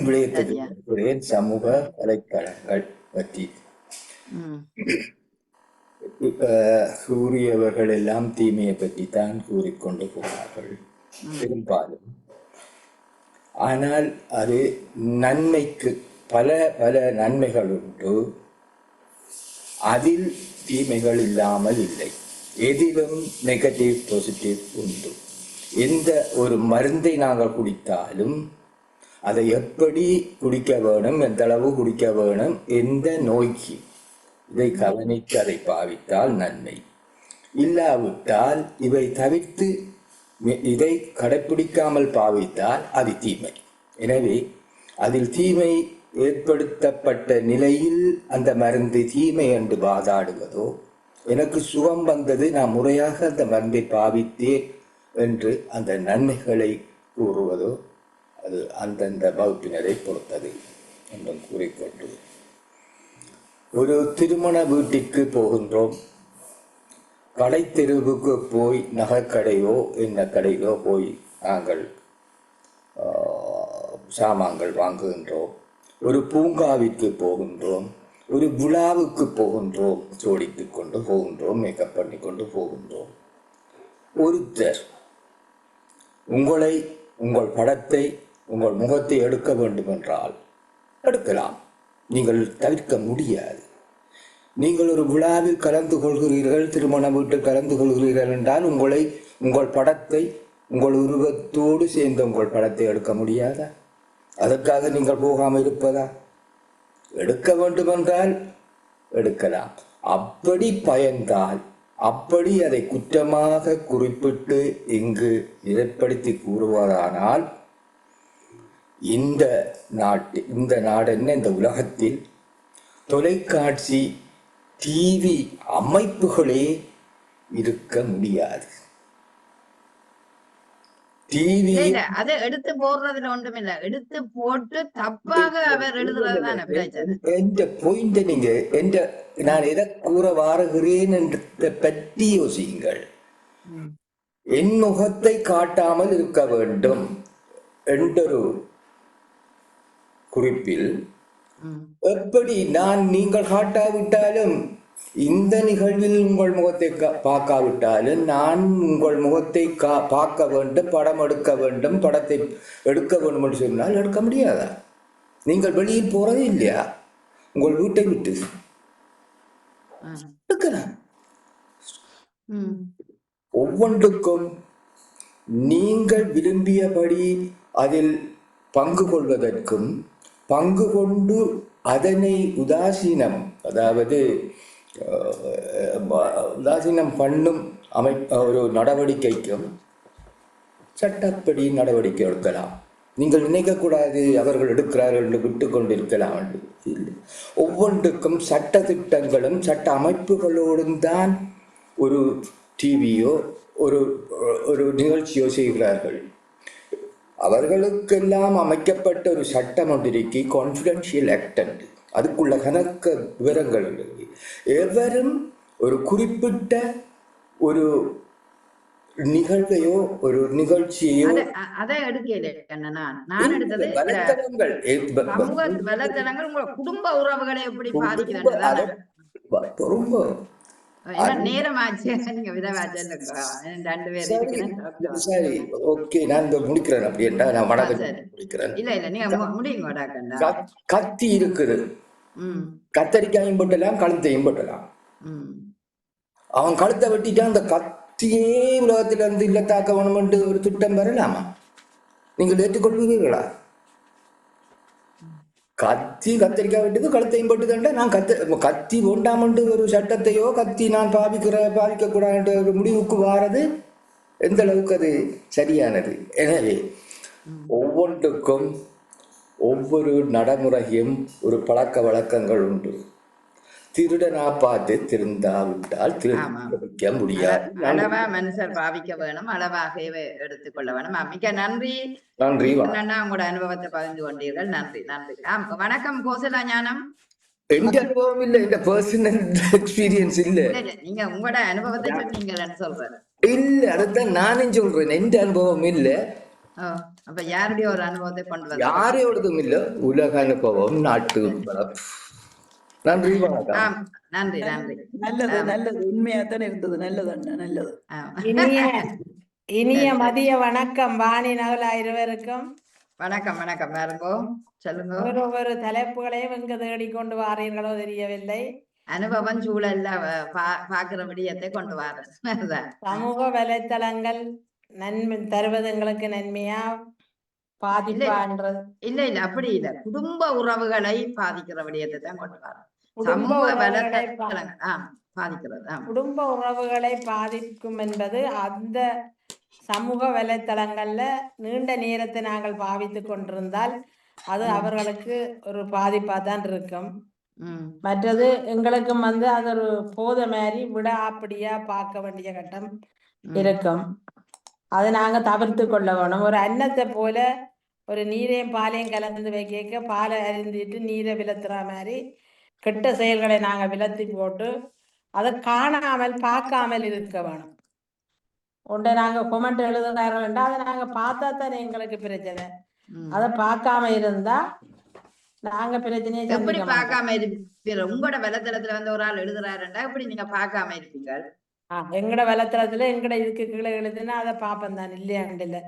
விடயத்துக்கு வருகிறேன். சமூக வலைத்தளங்கள் பற்றி கூறியவர்கள் எல்லாம் தீமையை பற்றி தான் கூறிக்கொண்டு போனார்கள் பெரும்பாலும். ஆனால் அது நன்மைக்கு பல பல நன்மைகள் உண்டு, அதில் தீமைகள் இல்லாமல் இல்லை. எதிலும் நெகட்டிவ் பாசிட்டிவ் உண்டு. எந்த ஒரு மருந்தை நாங்கள் குடித்தாலும் அதை எப்படி குடிக்க வேணும், எந்த அளவு குடிக்க வேணும், எந்த நோய்க்கு, இதை கவனித்து அதை பாவித்தால் நன்மை. இல்லாவிட்டால் இவை தவிர்த்து இதை கடைப்பிடிக்காமல் பாவித்தால் அது தீமை. எனவே அதில் தீமை ஏற்படுத்தப்பட்ட நிலையில் அந்த மருந்து தீமை என்று வாதாடுவதோ, எனக்கு சுகம் வந்தது, நான் முறையாக அந்த மருந்தை பாவித்தேன் என்று அந்த நன்மைகளை கூறுவதோ, அது அந்தந்த வகுப்பினரை பொறுத்தது என்றும் கூறிக்கொண்டு, ஒரு திருமண வீட்டிற்கு போகின்றோம். கடை தெருவுக்கு போய் நகைக்கடையோ என்ன கடையோ போய் நாங்கள் சாமான்கள் வாங்குகின்றோம். ஒரு பூங்காவிற்கு போகின்றோம், ஒரு விழாவுக்கு போகின்றோம், ஜோடித்து கொண்டு போகின்றோம், மேக்கப் பண்ணி கொண்டு போகின்றோம். ஒருத்தர் உங்களை, உங்கள் படத்தை, உங்கள் முகத்தை எடுக்க வேண்டும் என்றால் எடுக்கலாம், நீங்கள் தவிர்க்க முடியாது. நீங்கள் ஒரு விழாவில் கலந்து கொள்கிறீர்கள், திருமண வீட்டில் கலந்து கொள்கிறீர்கள் என்றால் உங்களை, உங்கள் படத்தை, உங்கள் உருவத்தோடு சேர்ந்த உங்கள் படத்தை எடுக்க முடியாதா? அதற்காக நீங்கள் போகாமல் இருப்பதா? எடுக்க வேண்டுமென்றால் எடுக்கலாம். அப்படி பயந்தால், அப்படி அதை குற்றமாக குறிப்பிட்டு இங்கு நிலைப்படுத்தி கூறுவதானால், இந்த நாடென்ன இந்த உலகத்தில் தொலைக்காட்சி டிவி அமைப்புகளே இருக்க முடியாது. டிவி அதை எடுத்து போடுறதுல ஒன்றும் இல்ல, எடுத்து போட்டு தப்பாக அவர் எழுதுறதுதான் பிரச்சனை. என்ற பாயிண்ட் நீங்க நான் எதை கூற வாருகிறேன் என்ற பற்றி யோசியுங்கள். என் முகத்தை காட்டாமல் இருக்க வேண்டும் என்றொரு குறிப்பில் எப்படி நீங்கள் காட்டாவிட்டாலும், இந்த நிகழ்வில் உங்கள் முகத்தை பார்க்காவிட்டாலும் நான் உங்கள் முகத்தை பார்க்க வேண்டும், படம் எடுக்க வேண்டும், படத்தை எடுக்க வேண்டும் என்று சொன்னால் எடுக்க முடியாதா? நீங்கள் வெளியில் போறதே இல்லையா? உங்கள் வீட்டை விட்டு எடுக்கலாம். ஒவ்வொன்றுக்கும் நீங்கள் விரும்பியபடி அதில் பங்கு கொள்வதற்கும், பங்கு கொண்டு அதனை உதாசீனம், அதாவது உதாசீனம் பண்ணும் ஒரு நடவடிக்கைக்கும் சட்டப்படி நடவடிக்கை எடுக்கலாம். நீங்கள் நினைக்கக்கூடாது அவர்கள் எடுக்கிறார்கள் என்று விட்டு கொண்டிருக்கலாம் என்று இல்லை. ஒவ்வொன்றுக்கும் சட்ட திட்டங்களும் சட்ட அமைப்புகளோடும் தான் ஒரு டிவியோ ஒரு நிகழ்ச்சியோ செய்கிறார்கள். அவர்களுக்கெல்லாம் அமைக்கப்பட்ட ஒரு சட்டம் ஒன்றிற்கு கான்ஃபிடென்ஷியல் ஆக்ட் என்று, அதுக்குள்ள கணக்க விவரங்கள் இருக்கு. எவரும் ஒரு குறிப்பிட்ட ஒரு நிகழ்வையோ ஒரு நிகழ்ச்சியோ அதை எடுக்கல. நான் எடுத்தது வலைத்தளங்கள் உங்களோட குடும்ப உறவுகளை எப்படி பாதிக்கிறது. ரொம்ப நேரமாச்சு, நீங்க சரி, ஓகே, நான் முடிக்கிறேன். அப்படின்னா நான் முடிக்கிறேன். இல்ல இல்ல, நீங்க முடியுங்க. கத்தி இருக்குது, கத்தரிக்காயும் போட்டலாம், கழுத்தையும் போட்டலாம். அவன் கழுத்தை வெட்டிட்டான், அந்த கத்தியே உலகத்துல இருந்து இல்லத்தாக்க வேணும் ஒரு திட்டம் வரலாமா? நீங்கள் ஏற்றுக்கொள்வீர்களா? கத்தி கத்தரிக்காய் வெட்டுக்கு கழுத்தையும் போட்டுதண்டா, நான் கத்தி வேண்டாமண்டு ஒரு சட்டத்தையோ கத்தி நான் பாவிக்க கூடாது ஒரு முடிவுக்கு வாரது எந்த அளவுக்கு அது சரியானது? எனவே ஒவ்வொன்றுக்கும் ஒவ்வொரு நடைமுறையும் ஒரு பழக்க வழக்கங்கள் உண்டு. திருடனா பார்த்து திருந்தாவிட்டால் திருக்க முடியாது. அளவா மனுஷர் பாவிக்க வேணும், அளவாக எடுத்துக்கொள்ள வேணும். மிக்க நன்றி. நன்றி. உங்களோட அனுபவத்தை பகிர்ந்து கொண்டீர்கள். நன்றி நன்றி. வணக்கம் கோசலா ஞானம். எந்த அனுபவம் இல்ல, இந்த பர்சனல் எக்ஸ்பீரியன்ஸ் இல்ல. நீங்க உங்களோட அனுபவத்தை சொன்னீங்கன்னு சொல்றேன். இல்ல, அதைத்தான் நானும் சொல்றேன், எந்த அனுபவம் இல்ல. அப்ப யாருடைய ஒரு அனுபவத்தை கொண்டு வர? யாரையோடதும் இல்ல, உலக அனுபவம், நாட்டு. நன்றி, வணக்கம். நன்றி நன்றி. நல்லது நல்லது, உண்மையாத்தான் இருந்தது. நல்லது அண்ணா, நல்லது. இனிய மதிய வணக்கம் வாணி நகலா இருவருக்கும். வணக்கம் வணக்கம். வேறுங்கோ சொல்லுங்க. ஒவ்வொரு தலைப்புகளையும் எங்க தேடிக்கொண்டு வாரீர்களோ தெரியவில்லை. அனுபவம் சூழல்ல பாக்குற விடயத்தை கொண்டு வர. சமூக வலைத்தளங்கள் நன்மை தருவது எங்களுக்கு நன்மையா பாதிப்பான்றது? இல்ல அப்படி இல்ல, குடும்ப உறவுகளை பாதிக்கிற விடயத்தை தான் கொண்டு வரோம். குடும்ப சமூக உறவுகளை வலைத்தளங்கள் பாதிக்கிறது. குடும்ப உறவுகளை பாதிக்கும் என்பது அந்த சமூக வலைத்தளங்கள்ல நீண்ட நேரத்தை நாங்கள் பாவித்துக் கொண்டிருந்தால் அது அவர்களுக்கு ஒரு பாதிப்பா தான் இருக்கும். மற்றது எங்களுக்கும் அது ஒரு போத மாதிரி விடாப்பிடியா பார்க்க வேண்டிய கட்டம் இருக்கும். அதை நாங்க தவிர்த்து கொள்ள வேணும். ஒரு அன்னத்தை போல ஒரு நீரையும் பாலையும் கலந்து வைக்க பாலை அருந்திட்டு நீரை விலத்துற மாதிரி கெட்ட செயல்களை நாங்க விலத்தி போட்டு அதை காணாமல் பார்க்காமல் இருக்க வேணும். ஒன்றை நாங்க கொமெண்ட் எழுதுனார்கள் அதை நாங்க பார்த்தா தானே எங்களுக்கு பிரச்சனை. அதை பார்க்காம இருந்தா நாங்க பிரச்சனையை எப்படி பார்க்காம இருப்பீங்க? உங்களோட வலைத்தளத்துல ஒரு ஆள் எழுதுறாருண்டா எப்படி நீங்க பார்க்காம இருப்பீங்க? எங்கட வலைத்தளத்துல எங்கட இதுக்கு கீழே எழுதுனா அதை பாப்பேன் தான், இல்லையாண்டு இல்ல.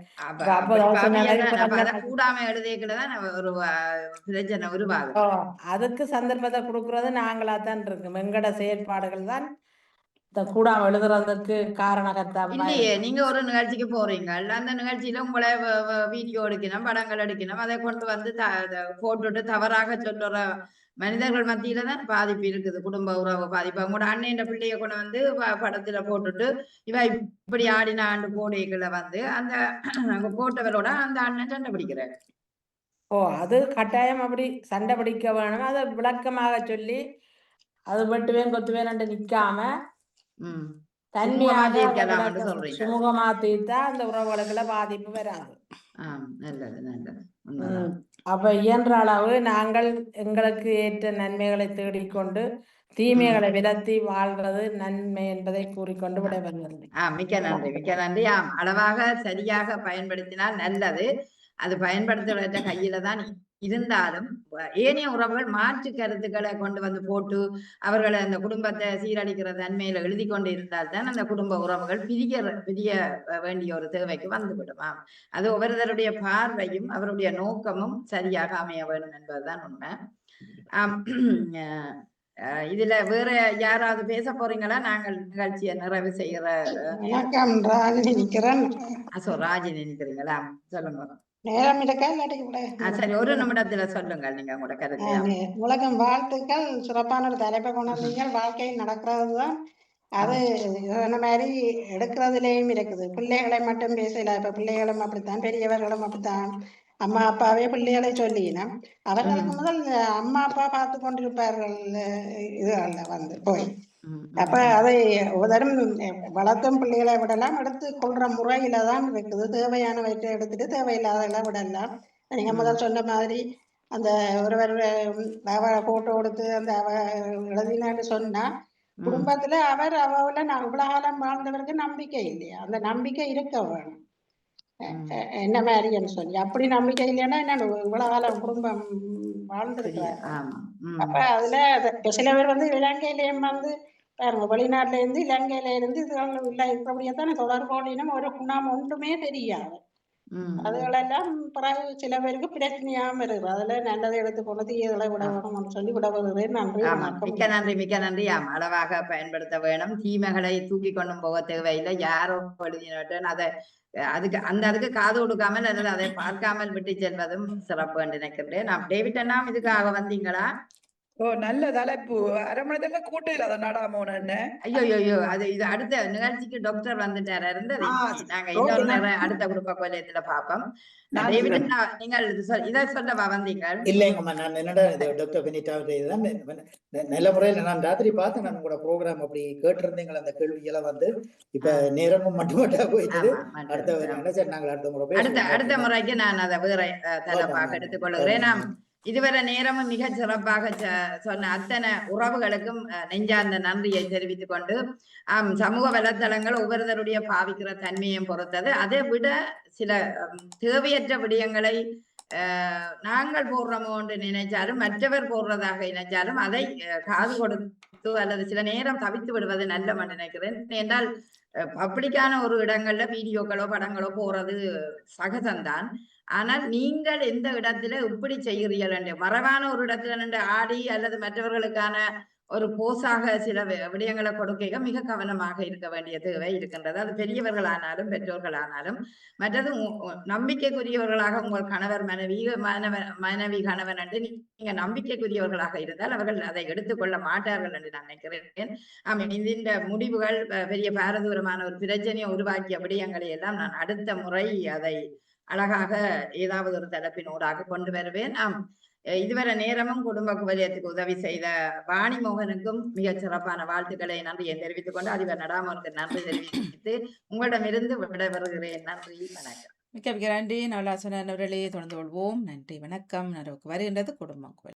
கூடாம எழுதிதான் ஒரு பிரச்சனை உருவாகும். அதுக்கு சந்தர்ப்பத்தை கொடுக்கறது நாங்களா தான் இருக்கும். எங்கட செயற்பாடுகள் தான் கூடாம எழுதுறதுக்கு காரணகர்த்தா. இல்லையே, நீங்க ஒரு நிகழ்ச்சிக்கு போறீங்க, அந்த நிகழ்ச்சியில உங்களை வீடியோ எடுக்கணும், படங்கள் எடுக்கணும், அதை கொண்டு போட்டுட்டு தவறாக சொல்லுற மனிதர்கள் மத்தியில தான் பாதிப்பு இருக்குது. குடும்ப உறவு பாதிப்பு. உங்களோட அண்ணன் பிள்ளைய கொண்டு படத்துல போட்டுட்டு இவ இப்படி ஆடினாண்டு போடைகளை அந்த போட்டவரோட அந்த அண்ணன் சண்டை பிடிக்கிறார். அது கட்டாயம் அப்படி சண்டை பிடிக்க வேணும். அதை விளக்கமாக சொல்லி அது வெட்டுவேன் கொத்துவேன் நிக்காம தன்மையாக சுமூகமா தீர்த்தா அந்த உறவுகளுக்குள்ள பாதிப்பு வராது. அப்ப இயன்ற அளவு நாங்கள் எங்களுக்கு ஏற்ற நன்மைகளை தேடிக்கொண்டு தீமைகளை விலத்தி வாழ்வது நன்மை என்பதை கூறிக்கொண்டு விடைபெறுகிறது. மிக்க நன்றி, மிக்க நன்றி. அளவாக சரியாக பயன்படுத்தினால் நல்லது. அது பயன்படுத்துகிற கையில தான் இருந்தாலும் ஏனைய உறவுகள் மாற்று கருத்துக்களை கொண்டு போட்டு அவர்களை அந்த குடும்பத்தை சீரழிக்கிற தன்மையில எழுதி கொண்டு இருந்தால்தான் அந்த குடும்ப உறவுகள் பிரிய வேண்டிய ஒரு தேவைக்கு வந்துவிடுமா. அது ஒவ்வொருத்தருடைய பார்வையும் அவருடைய நோக்கமும் சரியாக அமைய வேண்டும் என்பதுதான் உண்மை. இதுல வேற யாராவது பேச போறீங்களா? நாங்கள் நிகழ்ச்சியை நிறைவு செய்யற. ராஜினி நினைக்கிறீங்களா? சொல்லுங்க. நேரம் இருக்கா இல்லாட்டி சரி, ஒரு நிமிடத்துல சொல்லுங்க நீங்க உங்களோட கருத்து. உலகம் வாழ்த்துக்கள். சிறப்பான ஒரு தலைப்பை கொண்டாந்தீங்க. வாழ்க்கையில் நடக்கிறதுதான் அது சொன்ன மாதிரி எடுக்கிறதுலேயும் இருக்குது. பிள்ளைகளை மட்டும் பேசல. இப்ப பிள்ளைகளும் அப்படித்தான், பெரியவர்களும் அப்படித்தான். அம்மா அப்பாவே பிள்ளைகளை சொல்லினா அவர்களுக்கு முதல் அம்மா அப்பா பார்த்து கொண்டிருப்பார்கள் இதுகள்ல போய். அப்ப அதை உதரும் வளர்த்தும் பிள்ளைகளை விடலாம், எடுத்து கொள்ற முறையில தான் இருக்குது. தேவையானவற்றை எடுத்துட்டு தேவையில்லாதெல்லாம் விடலாம். நீங்க முதல் சொன்ன மாதிரி அந்த ஒருவர் போட்டோ எடுத்து அந்த எழுதினான்னு சொன்னா குடும்பத்துல அவள இவ்வளவு காலம் வாழ்ந்தவருக்கு நம்பிக்கை இல்லையா? அந்த நம்பிக்கை இருக்க வேணும். என்ன மாதிரின்னு சொல்லி அப்படி நம்பிக்கை இல்லைன்னா என்ன இவ்வளவு காலம் குடும்பம் வாழ்ந்துருக்கிறாரு. அப்ப அதுல சில பேர் இலங்கையிலேயும் பாருங்க, வெளிநாட்டுல இருந்து இலங்கையில இருந்து இதுகள் இருக்கிறபடியாத்தானே தொடர்போடினும் ஒரு குணம் ஒன்றுமே தெரியாது. அதுகளெல்லாம் பிறகு சில பேருக்கு பிரச்சனையாம இருக்கு. அதுல நல்லதை எடுத்துக்கொண்டு தீயதை விட வேணும்னு சொல்லி விடப்படுகிறேன். நன்றி, மிக்க நன்றி, மிக்க நன்றி. அளவாக பயன்படுத்த வேணும். தீமைகளை தூக்கி கொண்டும் போக தேவையில்லை. யாரோ எழுதினவற்ற அதுக்கு காது கொடுக்காமல் அல்லது அதை பார்க்காமல் விட்டு செல்வதும் சிறப்பு என்று நினைக்கின்றேன். டேவிட் அண்ணா இதுக்காக வந்தீங்களா? நல்ல தலைப்பு. அரை மணி நேரம் கூட்டையில அதை நடாமோன. ஐயோ, அது இது அடுத்த நிகழ்ச்சிக்கு டாக்டர் வந்துட்டாரு இருந்தது. நாங்க இன்னொரு நேரம் அடுத்த குடும்ப கோலத்துல பாப்போம். நீங்கள் இதை சொல்லவா வந்தீங்க? இல்லைங்கம்மா, நான் என்னடா டாக்டர் பெனிட்டா இதுதான் நல்ல முறையில் நான் ராத்திரி பார்த்து நான் உங்களோட ப்ரோக்ராம் அப்படி கேட்டிருந்தீங்களா அந்த கேள்வியெல்லாம் இப்ப நேரமும் மட்டும் போயிட்டு அடுத்த நாங்கள் அடுத்த முறைக்கு நான் அதை வேற தலைப்பாக எடுத்துக்கொள்கிறேன். நாம் இதுவரை நேரமும் மிக சிறப்பாக சொன்ன அத்தனை உறவுகளுக்கும் நெஞ்சார்ந்த நன்றியை தெரிவித்துக் கொண்டு சமூக வலைத்தளங்கள் ஒவ்வொருத்தருடைய பாவிக்கிற தன்மையும் பொறுத்தது. அதை விட சில தேவையற்ற விடயங்களை நாங்கள் போடுறோமோ என்று நினைச்சாலும் மற்றவர் போடுறதாக நினைச்சாலும் அதை காது கொடுத்து அல்லது சில நேரம் தவித்து விடுவது நல்ல நினைக்கிறேன். என்றால் பப்ளிக்கான ஒரு இடங்கள்ல வீடியோக்களோ படங்களோ போறது சகஜம்தான். ஆனால் நீங்கள் எந்த இடத்துல இப்படி செய்கிறீர்கள் என்று மறைவான ஒரு இடத்துல நின்று ஆடி அல்லது மற்றவர்களுக்கான ஒரு போஸாக சில விடயங்களை கொடுக்க மிக கவனமாக இருக்க வேண்டிய தேவை இருக்கின்றது. அது பெரியவர்களானாலும் பெற்றோர்களானாலும். மற்றது நம்பிக்கைக்குரியவர்களாக உங்கள் கணவர் மனைவி கணவன் என்று நீங்க நம்பிக்கைக்குரியவர்களாக இருந்தால் அவர்கள் அதை எடுத்துக்கொள்ள மாட்டார்கள் என்று நான் நினைக்கிறேன். இந்த முடிவுகள் பெரிய பாரதூரமான ஒரு பிரச்சனையை உருவாக்கிய விடயங்களை எல்லாம் நான் அடுத்த முறை அதை அழகாக ஏதாவது ஒரு தரப்பினூடாக கொண்டு வருவேன். இதுவரை நேரமும் குடும்ப குவலயத்துக்கு உதவி செய்த வாணி மோகனுக்கும் மிகச் சிறப்பான வாழ்த்துக்களை நன்றியை தெரிவித்துக் கொண்டு அதிபர் நடாமோருக்கு நன்றி தெரிவித்து உங்களிடமிருந்து விடைபெறுகிறேன். நன்றி, வணக்கம். மிக்க மிக்க நன்றி. நவலாசன அவர்களே, தொடர்ந்து கொள்வோம். நன்றி, வணக்கம். வருகின்றது குடும்பம்.